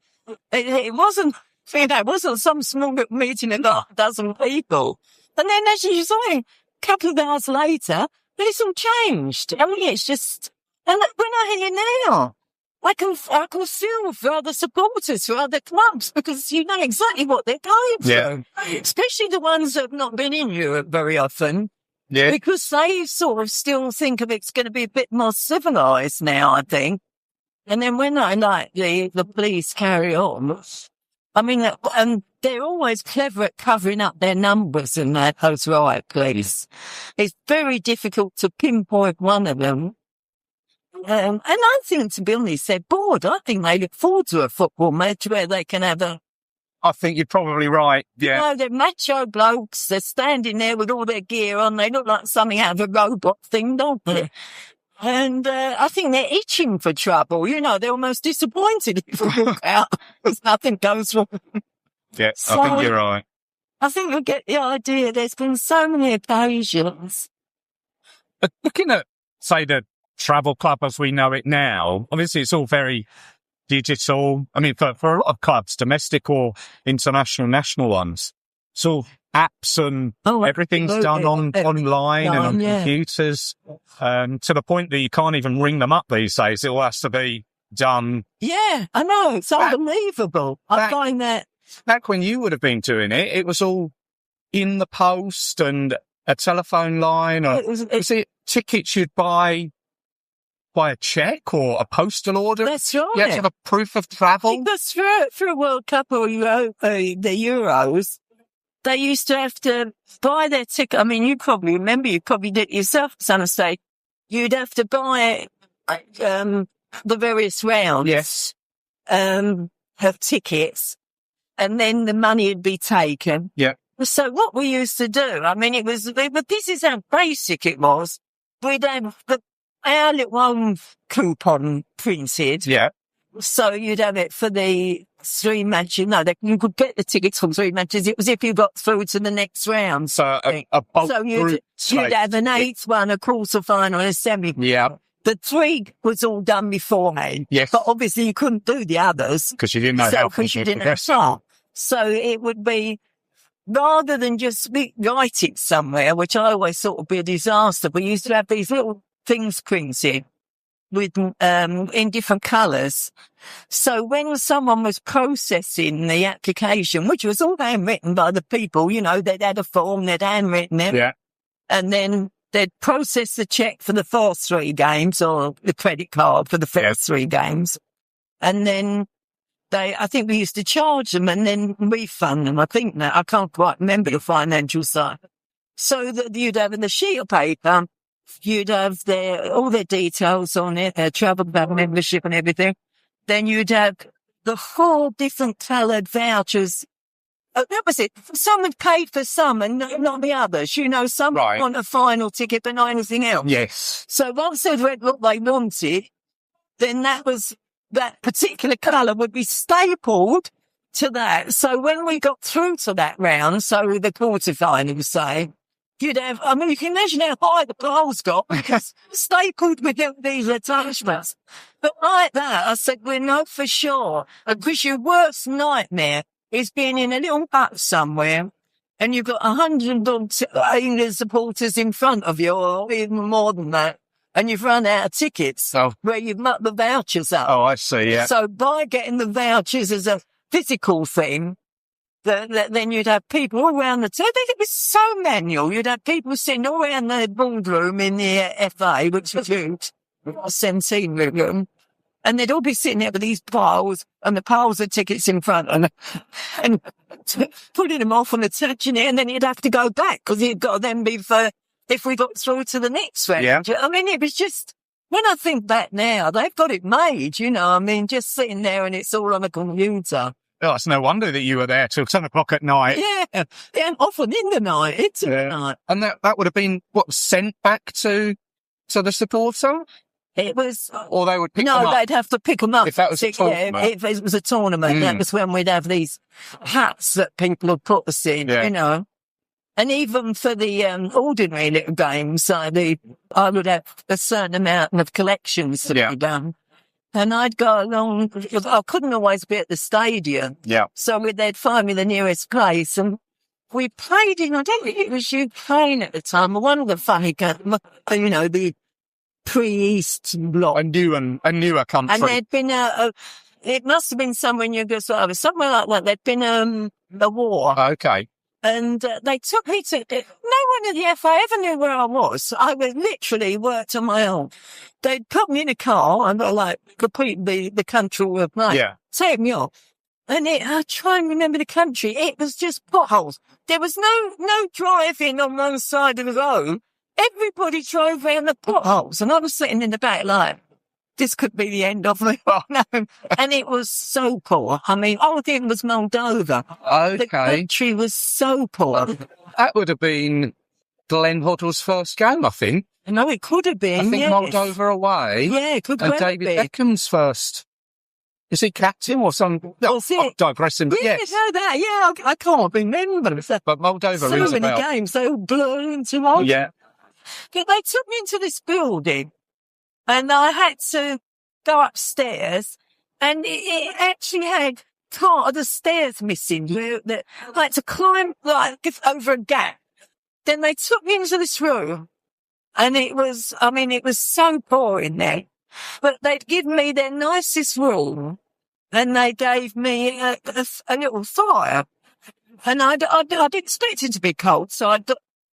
It wasn't, you know, it wasn't some small meeting of a dozen people. And then, as you say, a couple of hours later, it's all changed. I mean, it's just. And when I hear now, I can feel for other supporters, for other clubs, because you know exactly what they're going through. Especially the ones that have not been in Europe very often. Yeah. Because they sort of still think of it's going to be a bit more civilised now, I think. And then when the police carry on, I mean, and they're always clever at covering up their numbers and that, those riot police. It's very difficult to pinpoint one of them. And I think, to be honest, they're bored. I think they look forward to a football match where they can have I think you're probably right. Yeah. You know, they're macho blokes. They're standing there with all their gear on. They look like something out of a robot thing, don't they? And I think they're itching for trouble. You know, they're almost disappointed if you walk out because nothing goes wrong. Yeah, So, I think you're right. I think you'll get the idea. There's been so many occasions. But looking at, say, the travel club as we know it now, obviously it's all very digital. I mean, for a lot of clubs, domestic or international, national ones, it's all apps and everything's done online and on computers, to the point that you can't even ring them up these days. It all has to be done. Yeah, I know. It's unbelievable. I find that. Back when you would have been doing it, it was all in the post and a telephone line. Or was it tickets you'd buy by a cheque or a postal order? That's right. You had to have a proof of travel. Because for a World Cup or the Euros, they used to have to buy their ticket. I mean, you probably remember, you probably did it yourself to some stage. You'd have to buy the various rounds of tickets, and then the money would be taken. Yeah. So what we used to do, I mean, but this is how basic it was. We'd have our little own coupon printed. Yeah. So you'd have it for the 3 matches. No, you could get the tickets from 3 matches. It was if you got through to the next round. So a bulk you'd have an 8th one, a quarter final, and a semi. Yeah. The 3 was all done beforehand. Yes. But obviously you couldn't do the others. Because you didn't know how Because you didn't have start. So it would be, rather than just write it somewhere, which I always thought would be a disaster, we used to have these little things printed with in different colours. So when someone was processing the application, which was all handwritten by the people, you know, they'd had a form, they'd handwritten it. Yeah. And then they'd process the cheque for the first 3 games or the credit card for the first 3 games. And then I think we used to charge them and then refund them. I think now, I can't quite remember the financial side. So that you'd have in the sheet of paper, you'd have all their details on it, their travel club membership and everything. Then you'd have the 4 different coloured vouchers. That was it. Some had paid for some and not the others. You know, some want a final ticket but not anything else. Yes. So once they'd read what they wanted, then that particular colour would be stapled to that. So when we got through to that round, so the quarterfinals, say, you'd have, I mean, you can imagine how high the piles got because stapled with these attachments. But like that, I said, we know for sure. Because your worst nightmare is being in a little hut somewhere and you've got 100 England supporters in front of you, or even more than that, and you've run out of tickets where you've mucked the vouchers up. Oh, I see, yeah. So by getting the vouchers as a physical thing, then you'd have people all around the table. It was so manual. You'd have people sitting all around the boardroom in the FA, which was huge, 17 room. And they'd all be sitting there with these piles and the piles of tickets in front and putting them off and attaching it. And then you'd have to go back because you'd got to then be for if we got through to the next round. Yeah. I mean, it was just, when I think back now, they've got it made, you know. I mean, just sitting there and it's all on a computer. Oh, it's no wonder that you were there till 10 o'clock at night. Yeah, often in the night, into the night. And that would have been, sent back to the supporter? It was... Or they would pick them up? No, they'd have to pick them up. If that was a tournament? If it was a tournament, that was when we'd have these hats that people would put us in, you know. And even for the ordinary little games, I would have a certain amount of collections to be done. And I'd go along, because I couldn't always be at the stadium. Yeah. So they'd find me the nearest place. And we played in, I don't think it was Ukraine at the time, one of the funny games, you know, the pre-East bloc. A newer country. And there'd been it must have been somewhere in Yugoslavia, somewhere like that. There'd been a war. Okay. And they took me to, no one at the FA ever knew where I was. I was literally worked on my own. They'd put me in a car and like complete the country with me. Yeah. Take me off. And I try and remember the country. It was just potholes. There was no driving on one side of the road. Everybody drove around the potholes. And I was sitting in the back like, this could be the end of me. And it was so poor. I mean, all of it was Moldova. Okay. The country was so poor. That would have been Glenn Hoddle's first game, I think. No, it could have been. I think yes. Moldova away. Yeah, it could And well have David been. Beckham's first. Is he captain or something? No, Was it? I'm digressing, but Yeah, yes. no, that. Yeah, I can't remember. But Moldova So rings a many bell. games, they all blur into one. Yeah. But they took me into this building, and I had to go upstairs, and it actually had part of the stairs missing. That I had to climb like over a gap. Then they took me into this room, and it was so poor in there. But they'd given me their nicest room, and they gave me a little fire. And I didn't expect it to be cold, so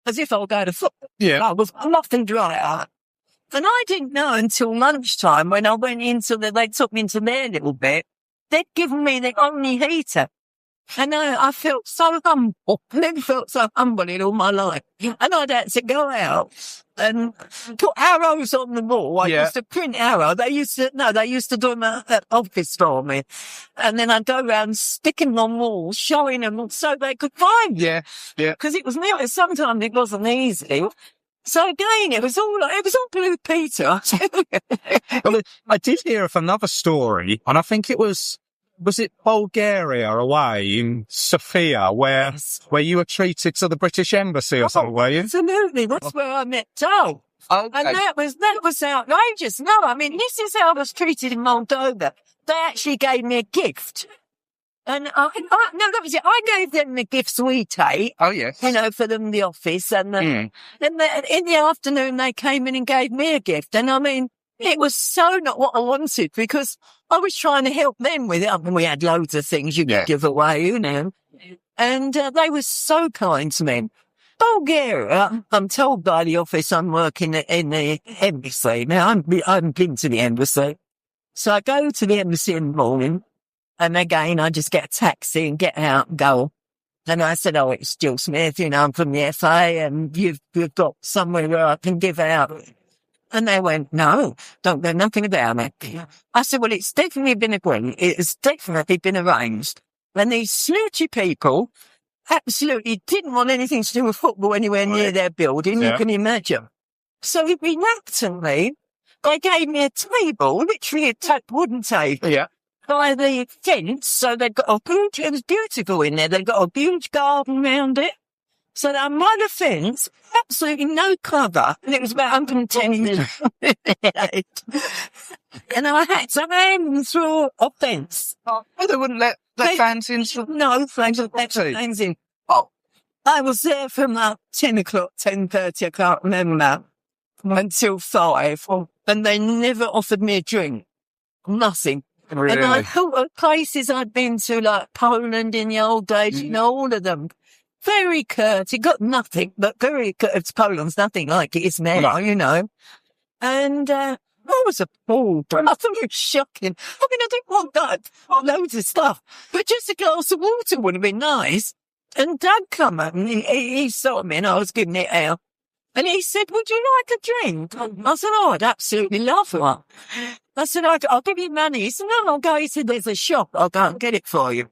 as if I would go to football. Yeah. I was nothing dry out. And I didn't know until lunchtime when I went they took me into their little bit. They'd given me the only heater. And I felt so humble. I never felt so humble in all my life. And I'd had to go out and put arrows on the wall. I used to print arrows. They used to do them at office for me. And then I'd go around sticking them on walls, showing them so they could find me. Yeah. Yeah. Because sometimes it wasn't easy. So again, it was all Blue Peter. Well, I did hear of another story, and I think it was it Bulgaria away in Sofia, where you were treated to the British Embassy or something, were you? Absolutely. That's where I met Dal. Okay. And that was outrageous. No, I mean, this is how I was treated in Moldova. They actually gave me a gift. And that was it. I gave them the gifts we take. Oh, yes. For them, the office. And then in the afternoon, they came in and gave me a gift. And I mean, it was so not what I wanted because I was trying to help them with it. I mean, we had loads of things you could give away, And they were so kind to me. Bulgaria, I'm told by the office I'm working in the embassy. Now, I haven't been to the embassy. So I go to the embassy in the morning. And again, I just get a taxi and get out and go. And I said, oh, it's Jill Smith, I'm from the FA and you've got somewhere where I can give out. And they went, no, don't know nothing about it. I said, well, it's definitely been agreed. It's definitely been arranged. And these snooty people absolutely didn't want anything to do with football anywhere near their building. You can imagine. So reluctantly, they gave me a table, literally a wooden table. Yeah. By the fence, so they've got it was beautiful in there. They've got a huge garden round it. So I'm by the fence, absolutely no cover, and it was about 110 minutes. And I had to hang through a fence. Oh, they wouldn't let fans in? No, they wouldn't let fans in. Oh, I was there from 10 o'clock, 10:30, I can't remember, until 5, and they never offered me a drink. Nothing. Really? And I thought of places I'd been to, like Poland in the old days, all of them. Very curt. It got nothing, but very curt. Poland's nothing like it is now, And I was appalled. I thought it was shocking. I mean, I didn't want that, loads of stuff, but just a glass of water would have been nice. And Dad come up and he saw me and I was giving it out. And he said, would you like a drink? I said, oh, I'd absolutely love one. I said, I'll give you money. He said, no, I'll go. He said, there's a shop. I'll go and get it for you.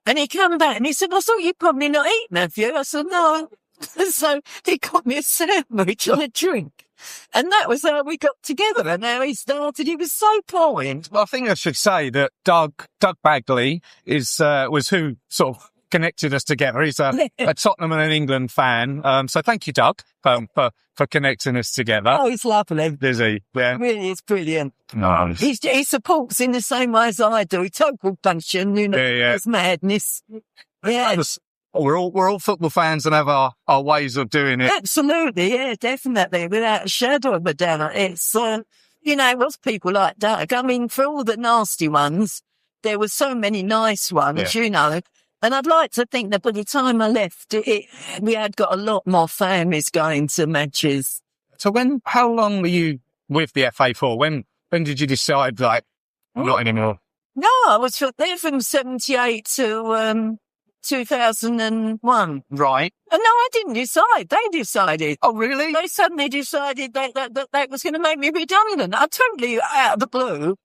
And he came back and he said, I thought you'd probably not eaten, have you? I said, no. So he got me a sandwich and a drink. And that was how we got together. And how he started. He was so kind. Well, I think I should say that Doug Bagley was who sort of connected us together. He's a Tottenham and an England fan. So thank you, Doug, for connecting us together. Oh, he's lovely. Is he? Yeah. Really, it's brilliant. No. He supports in the same way as I do. Total passion, it's madness. Yeah. We're all football fans and have our ways of doing it. Absolutely, yeah, definitely, without a shadow of a doubt. It's, it was people like Doug. I mean, for all the nasty ones, there were so many nice ones, And I'd like to think that by the time I left, we had got a lot more families going to matches. So how long were you with the FA for? When did you decide, like, not anymore? No, I was there from 78 to 2001. Right. And no, I didn't decide. They decided. Oh, really? They suddenly decided that was going to make me redundant. I totally out of the blue.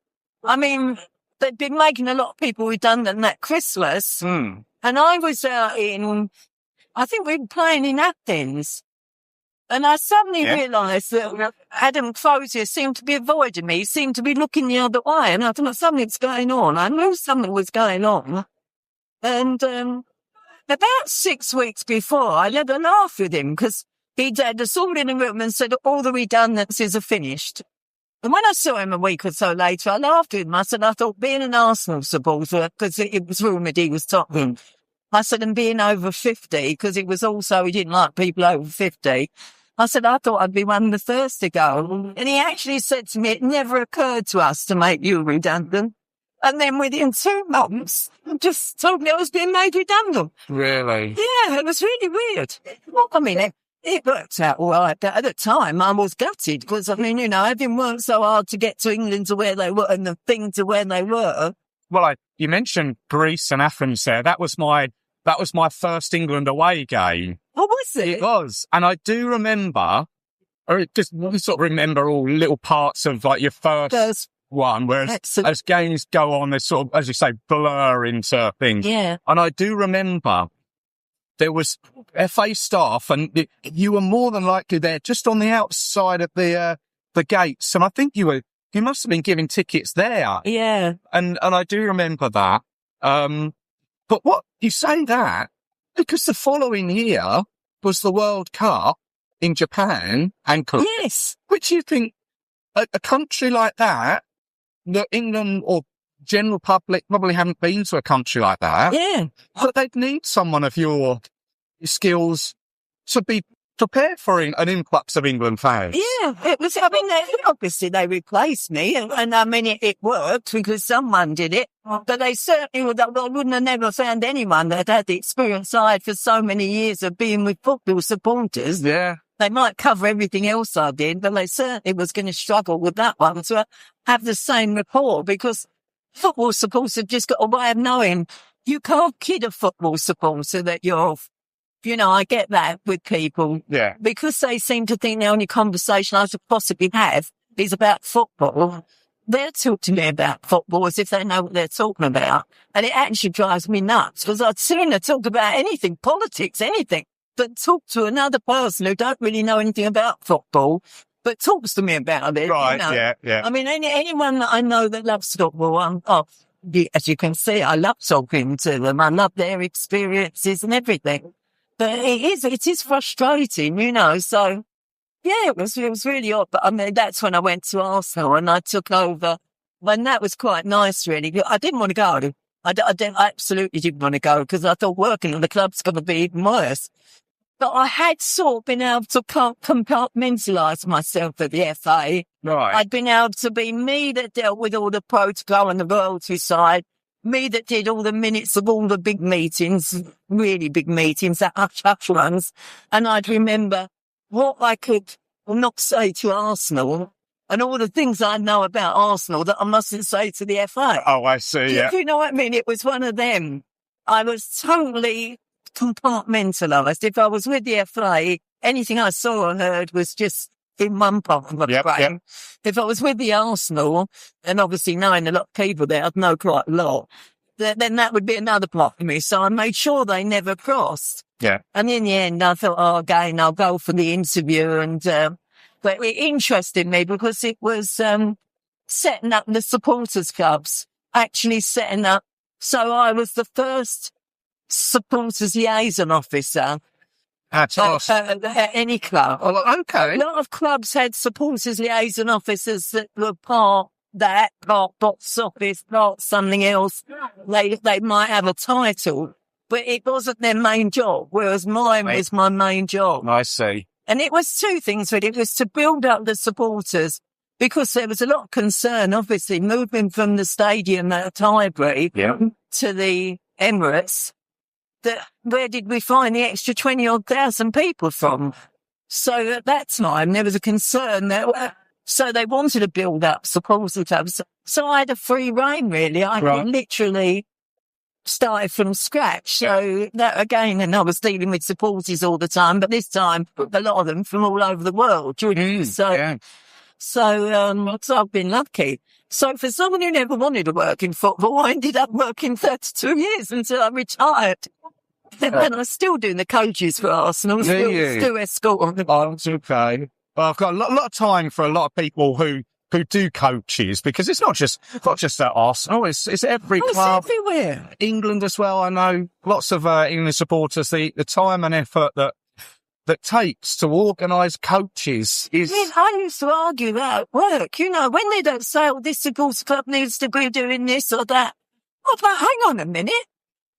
I mean, they'd been making a lot of people redundant that Christmas. And I was out I think we were playing in Athens. And I suddenly realised that Adam Crozier seemed to be avoiding me. He seemed to be looking the other way. And I thought something's going on. I knew something was going on. And about 6 weeks before, I had a laugh with him because he'd had us all in a room and said all the redundancies are finished. And when I saw him a week or so later, I laughed with him. I said, I thought being an Arsenal supporter, because it was rumoured he was Tottenham. I said, and being over 50, because it was also, he didn't like people over 50. I said, I thought I'd be one of the first to go. And he actually said to me, it never occurred to us to make you redundant. And then within 2 months, just told me I was being made redundant. Really? Yeah, it was really weird. Well, I mean, it worked out all right. But at the time, I was gutted because, I mean, having worked so hard to get to England to where they were and the thing to where they were. Well, you mentioned Greece and Athens there. That was my first England away game. Oh, was it? It was. And I do remember, or just sort of remember all little parts of like your first one, whereas as games go on, they sort of, as you say, blur into things. Yeah. And I do remember there was FA staff and you were more than likely there just on the outside of the gates. And I think you must have been giving tickets there. Yeah. And I do remember that. But what you say that because the following year was the World Cup in Japan and yes, which you think a country like that England or general public probably haven't been to a country like that. Yeah, but they'd need someone of your skills to be prepared for an influx of England fans. Yeah, it was. I mean, obviously they replaced me, and I mean it worked because someone did it. But they certainly wouldn't have never found anyone that had the experience I had for so many years of being with football supporters. Yeah, they might cover everything else I did, but they certainly was going to struggle with that one to have the same rapport because football supporters have just got a way of knowing you can't kid a football supporter that you're. I get that with people. Yeah. Because they seem to think the only conversation I should possibly have is about football. They'll talk to me about football as if they know what they're talking about. And it actually drives me nuts because I'd sooner talk about anything, politics, anything, than talk to another person who don't really know anything about football, but talks to me about it. Right, yeah. I mean, anyone that I know that loves football, as you can see, I love talking to them. I love their experiences and everything. But it is frustrating, so, yeah, it was really odd. But I mean, that's when I went to Arsenal and I took over. And that was quite nice, really. I didn't want to go. I absolutely didn't want to go because I thought working in the club's going to be even worse. But I had sort of been able to compartmentalise myself at the FA. Right. I'd been able to be me that dealt with all the protocol and the royalty side. Me that did all the minutes of all the big meetings, really big meetings, that hush ones. And I'd remember what I could not say to Arsenal and all the things I know about Arsenal that I mustn't say to the FA. Oh, I see, yeah. Do you know what I mean? It was one of them. I was totally compartmentalised. If I was with the FA, anything I saw or heard was just in one part of the brain. Yep. If I was with the Arsenal, and obviously knowing a lot of people there, I'd know quite a lot, then that would be another part for me. So I made sure they never crossed. Yeah. And in the end, I thought, again, I'll go for the interview. And but it interested me because it was setting up the supporters clubs, actually setting up. So I was the first supporters liaison officer. At any club. Oh, okay. A lot of clubs had supporters liaison officers that were part box office, part something else. They might have a title, but it wasn't their main job, whereas mine was my main job. I see. And it was two things, really. It was to build up the supporters because there was a lot of concern, obviously, moving from the stadium at Highbury to the Emirates. that where did we find the extra 20-odd thousand people from? So at that time, there was a concern that, so they wanted to build up supporter clubs. So I had a free rein, really. I could literally start from scratch. So that again, and I was dealing with supporters all the time, but this time, a lot of them from all over the world. So I've been lucky. So for someone who never wanted to work in football, I ended up working 32 years until I retired. And I'm still doing the coaches for Arsenal. Still escort. Oh, it's okay. Well, I've got a lot of time for a lot of people who do coaches, because it's not just at Arsenal. It's every club. It's everywhere. England as well. I know lots of England supporters. The time and effort that takes to organise coaches is... I used to argue that at work, when they don't say, this supporter club needs to be doing this or that. I thought, hang on a minute.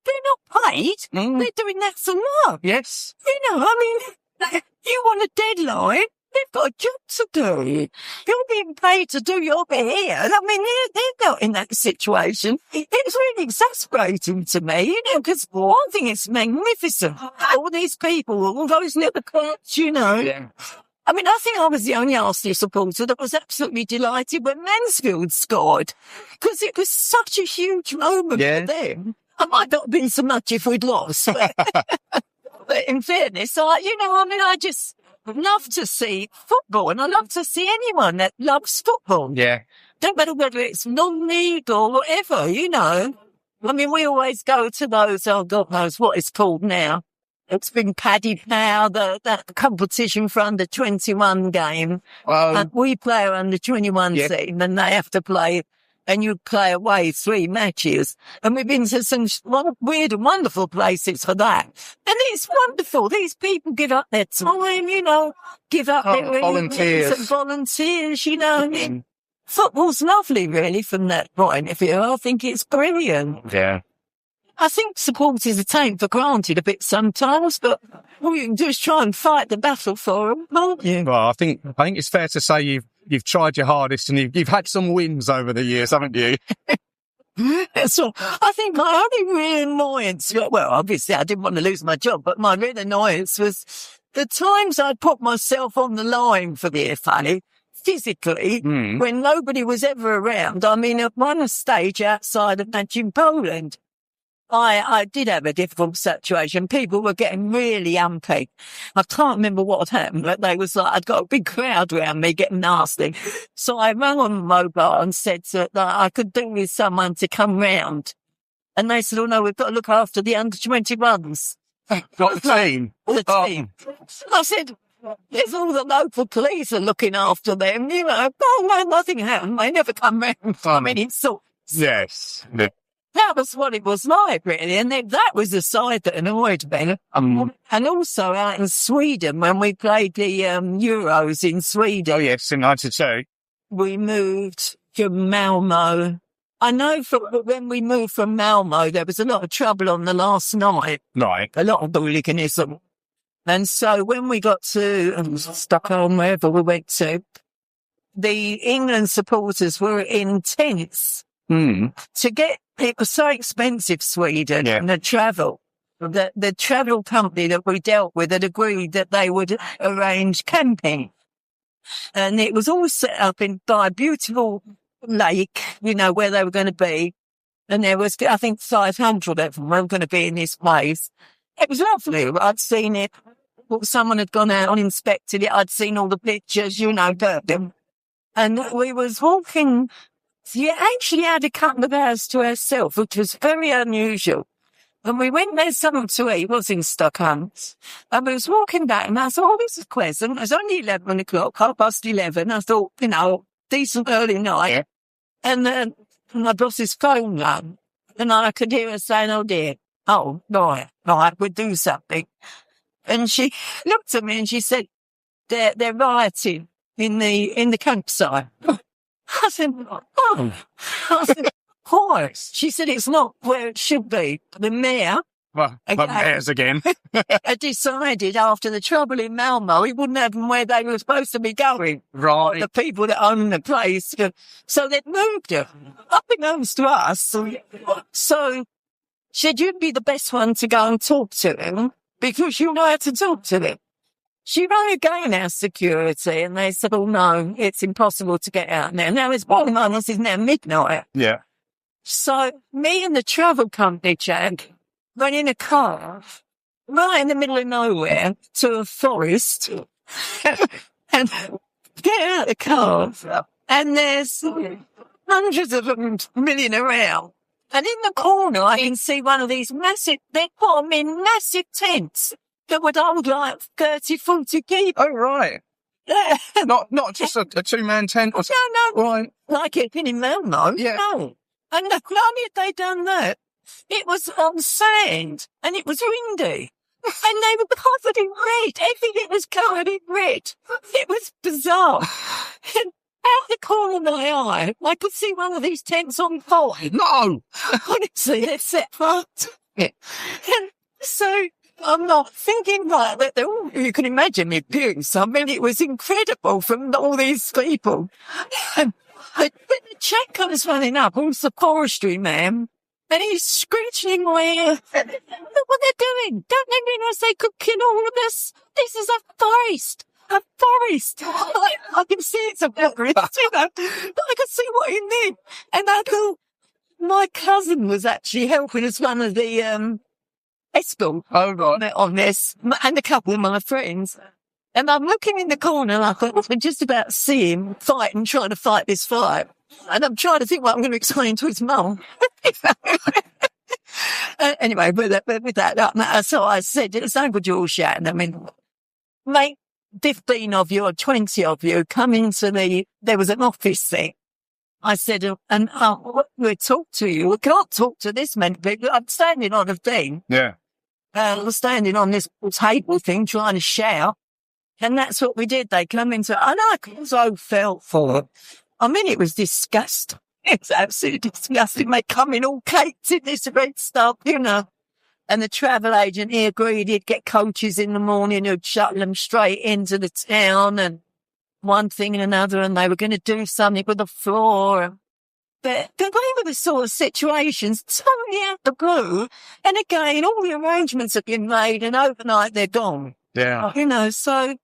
They're not paid. They're doing that for love. Yes. You want a deadline? They've got a job to do. You're being paid to do your bit here. They're not in that situation. It's really exasperating to me, because one thing is magnificent. All these people, all those little clubs, Yeah. I think I was the only Arsenal supporter that was absolutely delighted when Mansfield scored, because it was such a huge moment for them. I might not have been so much if we'd lost. But in fairness, I just love to see football, and I love to see anyone that loves football. Yeah. Don't matter whether it's non-league or whatever, we always go to those, God knows what it's called now. It's been padded now, that competition for under 21 game. We play our under 21 team, and they have to play, and you play away 3 matches. And we've been to some weird and wonderful places for that. And it's wonderful. These people give up their time, give up their volunteers, Football's lovely, really, from that point of view. I think it's brilliant. Yeah. I think supporters are taken for granted a bit sometimes, but all you can do is try and fight the battle for them, aren't you? Well, I think it's fair to say you've tried your hardest, and you've had some wins over the years, haven't you? So I think my only real annoyance, well, obviously I didn't want to lose my job, but my real annoyance was the times I put myself on the line for the FA, physically, when nobody was ever around. At one stage outside of match in Poland, I did have a difficult situation. People were getting really ampy. I can't remember what had happened, but they was like, I'd got a big crowd around me getting nasty. So I rang on the mobile and said that I could do with someone to come round. And they said, no, we've got to look after the under-21s. Got the team. The team. I said, there's all the local police are looking after them, Oh, no, nothing happened. They never come round. It's sort. Yes. That was what it was like, really. And that was the side that annoyed me. And also out in Sweden, when we played the Euros in Sweden. Oh, yes, in 92. We moved from Malmo. I know when we moved from Malmo, there was a lot of trouble on the last night. Right. A lot of hooliganism. And so when we got to Stockholm, wherever we went to, the England supporters were in tents. To get, it was so expensive, Sweden, and the travel. The travel company that we dealt with had agreed that they would arrange camping. And it was all set up by a beautiful lake, where they were going to be. And there was, I think, 500 of them were going to be in this place. It was lovely. I'd seen it. Someone had gone out and inspected it. I'd seen all the pictures, perfect. And we was walking. So you actually had a couple of hours to ourselves, which was very unusual. And we went there something to eat, it was in Stockholm. And we was walking back, and I thought, this is pleasant. It was only 11 o'clock, 11:30. I thought, decent early night. Yeah. And then my boss's phone rang, and I could hear her saying, oh dear, right, we'll do something. And she looked at me and she said, they're rioting in the campsite. I said, why? She said, it's not where it should be. The mayor, mayors again, had decided after the trouble in Malmo, he wouldn't have them where they were supposed to be going. Right. The people that own the place. So they'd moved her, unbeknownst to us. So She said, you'd be the best one to go and talk to him because you know how to talk to him. She rang again our security and they said, oh no, it's impossible to get out now. Now it's bottom line, this is now midnight. Yeah. So me and the travel company, Jack, went in a car right in the middle of nowhere to a forest and get out of the car and there's hundreds of them milling around. And in the corner, I can see one of these massive, they put them in massive tents that would hold like 30, 40 people. Oh, right. Yeah. Not just a two-man tent or something. No. Right. Like it in Mel, no. Yeah. No. And not only had they done that, it was on sand and it was windy. And they were covered in red. Everything was covered in red. It was bizarre. And out the corner of my eye, I could see one of these tents on fire. No! Honestly, they're set apart. And so I'm not thinking like that. You can imagine me doing something. It was incredible from all these people. And the chap comes running up, who's the forestry man, and he's screeching away. Look what they're doing. Don't they realise they could kill all of us? This is a forest. A forest. I can see it's a forest, you know. But I can see what he meant. And I go, my cousin was actually helping us, one of the Espel on this, and a couple of my friends. And I'm looking in the corner and I thought, I can just about see him trying to fight this fight. And I'm trying to think what I'm going to explain to his mum. Anyway, with that, so I said, it's no good you're shouting. I mean, mate, 15 of you or 20 of you come into there was an office thing. I said, we'll talk to you. We can't talk to this many people. I'm standing on a thing. Yeah. I'm standing on this table thing trying to shout. And that's what we did. They come into, and I so felt for it. I mean, it was disgusting. It's absolutely disgusting. They come in all caked in this red stuff, you know. And the travel agent, he agreed he'd get coaches in the morning who'd shuttle them straight into the town and one thing and another. And they were going to do something with the floor. But they were the sort of situations totally out the blue. And again, all the arrangements have been made and overnight they're gone. Yeah. You know, so,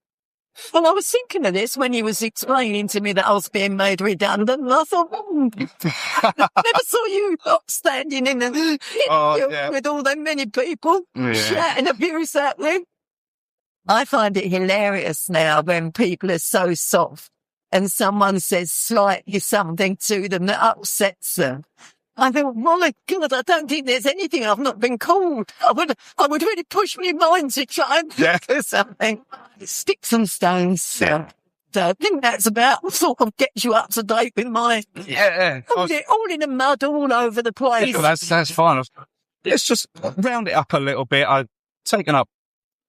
well, I was thinking of this when he was explaining to me that I was being made redundant. And I thought, never saw you lot standing in with all them many people shouting abuse at me. I find it hilarious now when people are so soft and someone says slightly something to them that upsets them. I thought, my God, I don't think there's anything I've not been called. I would really push my mind to try and do something. Sticks and stones. So I think that's about sort of gets you up to date with my... Yeah. All in the mud, all over the place. Well, that's fine. Let's just round it up a little bit. I've taken up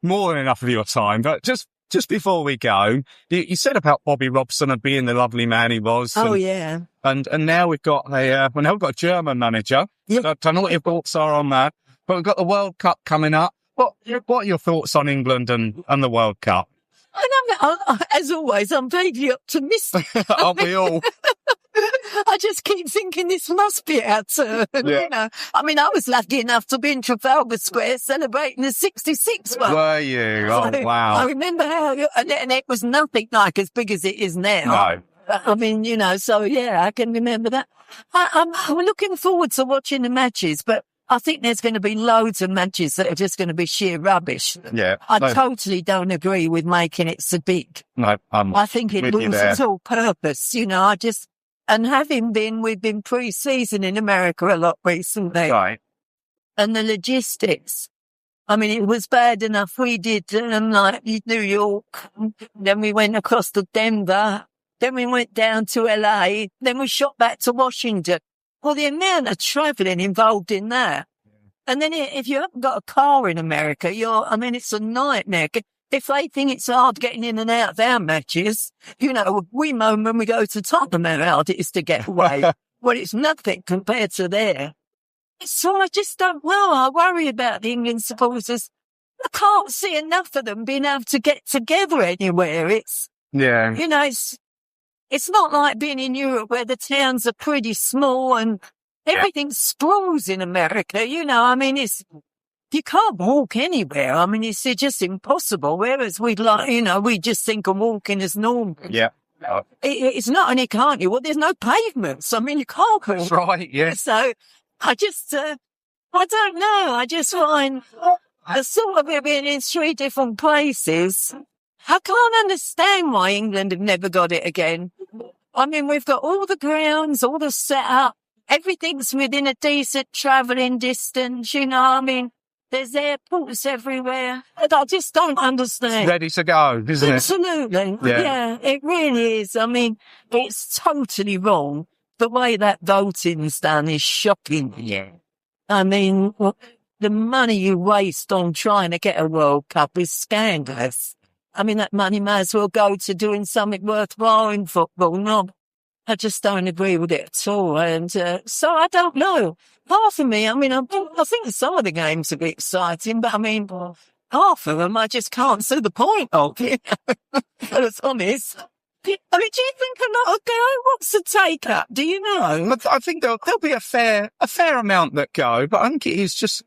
more than enough of your time, but just before we go, you said about Bobby Robson and being the lovely man he was. Oh, yeah. And now we've got a German manager. Yeah. I don't know what your thoughts are on that, but we've got the World Cup coming up. What are your thoughts on England and the World Cup? As always, I'm vaguely optimistic. Aren't we all? I just keep thinking this must be our turn. Yeah. You know, I mean, I was lucky enough to be in Trafalgar Square celebrating the 66 one. Were you? Oh, wow. I remember and it was nothing like as big as it is now. No. I mean, you know, so yeah, I can remember that. I'm looking forward to watching the matches, but I think there's going to be loads of matches that are just going to be sheer rubbish. Yeah. I totally don't agree with making it so big. No, I think it loses all purpose, you know, and we've been pre-season in America a lot recently. Right. And the logistics. I mean, it was bad enough. We did, like New York. Then we went across to Denver. Then we went down to LA. Then we shot back to Washington. Well, the amount of traveling involved in that. And then if you haven't got a car in America, it's a nightmare. If they think it's hard getting in and out of our matches, you know, we moan when we go to Tottenham how hard it is to get away. Well, it's nothing compared to there. So I just I worry about the England supporters. I can't see enough of them being able to get together anywhere. You know, it's not like being in Europe where the towns are pretty small and Everything sprawls in America, you know. I mean, you can't walk anywhere. I mean, it's just impossible. Whereas we just think of walking as normal. Yeah. It's not only can't you, well, there's no pavements. I mean, you can't walk. That's right, yeah. So I just, I don't know. I just find the sort of it being in 3 different places. I can't understand why England have never got it again. I mean, we've got all the grounds, all the setup. Everything's within a decent travelling distance, you know. I mean, there's airports everywhere. I just don't understand. Ready to go, isn't it? Absolutely. Yeah, it really is. I mean, it's totally wrong. The way that voting's done is shocking. Yeah. I mean, the money you waste on trying to get a World Cup is scandalous. I mean, that money may as well go to doing something worthwhile in football. No, I just don't agree with it at all. And so I don't know. Half of me, I mean, I think some of the games are a bit exciting, but I mean, half of them I just can't see the point of, you know, if I was honest. I mean, do you think a lot will go? What's the take-up? Do you know? I think there'll be a fair amount that go, but I think it is just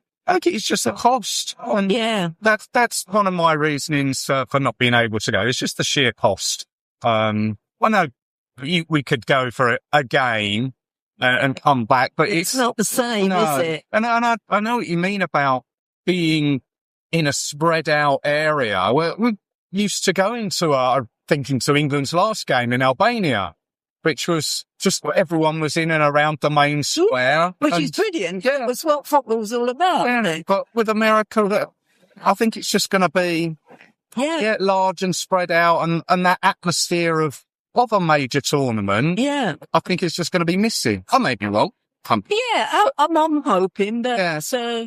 a cost. And yeah. That's one of my reasonings for not being able to go. It's just the sheer cost. I know we could go for a game and come back, but it's not the same, is it? And I know what you mean about being in a spread out area. We're used to going to England's last game in Albania, which was just what everyone was in and around the main square. Which is brilliant. Yeah. That's what football's all about, isn't it? But with America, I think it's just going to be large and spread out, and that atmosphere of a major tournament, I think it's just going to be missing. I may be wrong. I'm hoping that. Yeah.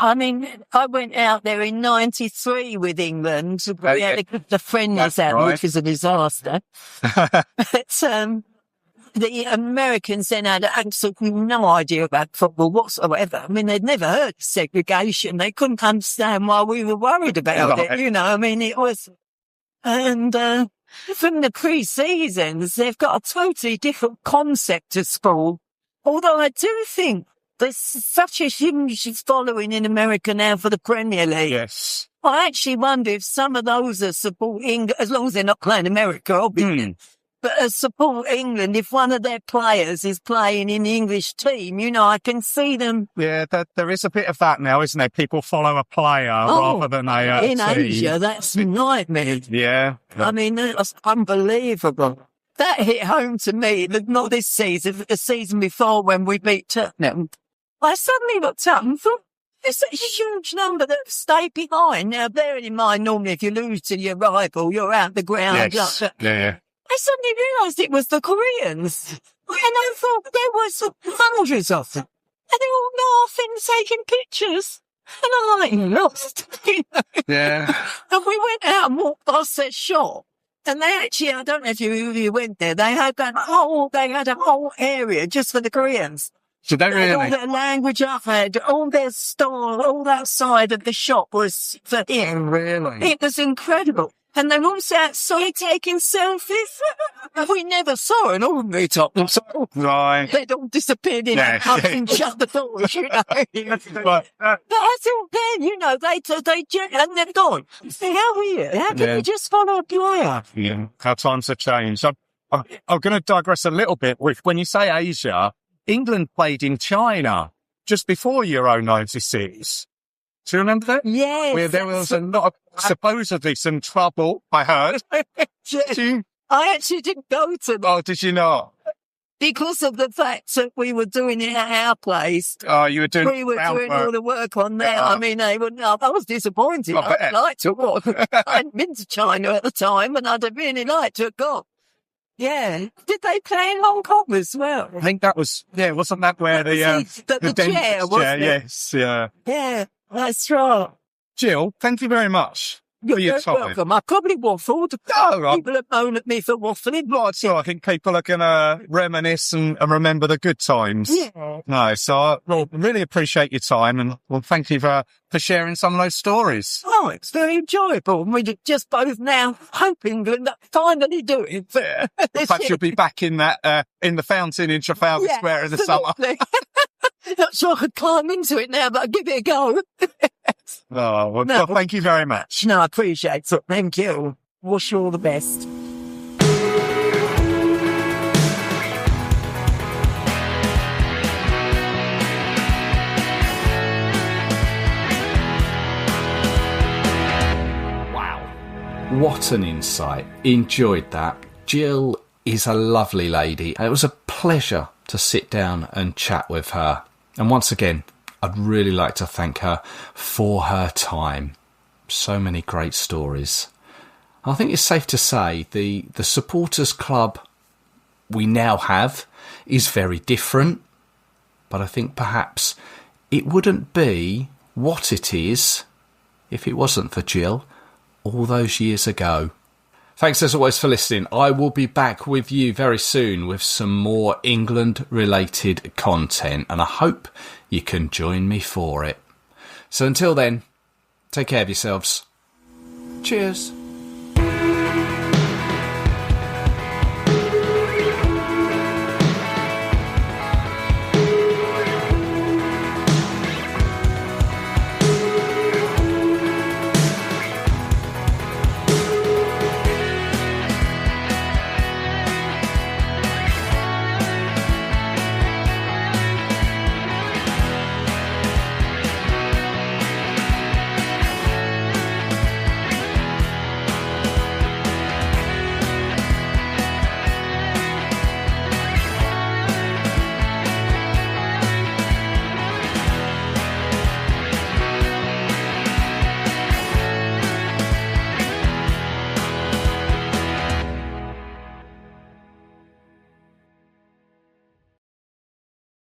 I mean, I went out there in '93 with England. We had the friendlies out, which was a disaster. But the Americans then had absolutely no idea about football whatsoever. I mean, they'd never heard of segregation. They couldn't understand why we were worried about it. You know, I mean, it was, and from the pre-seasons, they've got a totally different concept of sport. Although I do think there's such a huge following in America now for the Premier League. Yes. I actually wonder if some of those are supporting, as long as they're not playing America, obviously. But support England, if one of their players is playing in the English team, you know, I can see them. Yeah, there is a bit of that now, isn't there? People follow a player rather than a in team. Asia, that's a nightmare. Yeah. I mean, that's unbelievable. That hit home to me, not this season, the season before when we beat Tottenham. I suddenly looked up and thought, there's such a huge number that have stayed behind. Now, bearing in mind, normally if you lose to your rival, you're out the ground. Yes. Yeah. I suddenly realised it was the Koreans. And I thought there was hundreds of them. And they're all laughing, taking pictures. And I'm like, lost. You know? Yeah. And we went out and walked past their shop. And they actually, I don't know if you went there, they had a whole area just for the Koreans. So they really? All their language up there, all their store, all that side of the shop was for him. Oh, really? It was incredible. And they're also outside taking selfies. We never saw an ordinary Tottenham. Right. They'd all disappeared in the pubs and shut the doors, you know. But I thought then, you know, and they're gone. How weird. How can you just follow a player? Yeah, how times have changed. I'm going to digress a little bit. When you say Asia, England played in China just before Euro 96. Do you remember that? Yes. Where there was supposedly some trouble, I heard. I actually didn't go to that. Oh, did you not? Because of the fact that we were doing it at our place. Oh, you were doing We were doing all the work on there. I mean, they wouldn't. I was disappointed. I'd like to walk. I hadn't been to China at the time, and I'd have really liked to have gone. Yeah. Did they play in Hong Kong as well? I think that was, wasn't that where the chair, wasn't it? Yes, yeah. Yeah, that's right. Jill, thank you very much You're your very time. welcome. I probably waffled. People have moaned at me for waffling. Right, so I think people are going to reminisce and remember the good times. Yeah. No, so I really appreciate your time, and thank you for sharing some of those stories. Oh, it's very enjoyable. And we're just both now hoping that finally do it. Perhaps you'll be back in that in the fountain in Trafalgar Square in the summer. Not sure I could climb into it now, but I'll give it a go. Well, thank you very much. No, I appreciate it. Thank you. Wish you all the best. What an insight. Enjoyed that. Jill is a lovely lady. It was a pleasure to sit down and chat with her. And once again, I'd really like to thank her for her time. So many great stories. I think it's safe to say the supporters club we now have is very different. But I think perhaps it wouldn't be what it is if it wasn't for Jill all those years ago. Thanks as always for listening. I will be back with you very soon with some more England related content, and I hope you can join me for it. So until then, take care of yourselves. Cheers.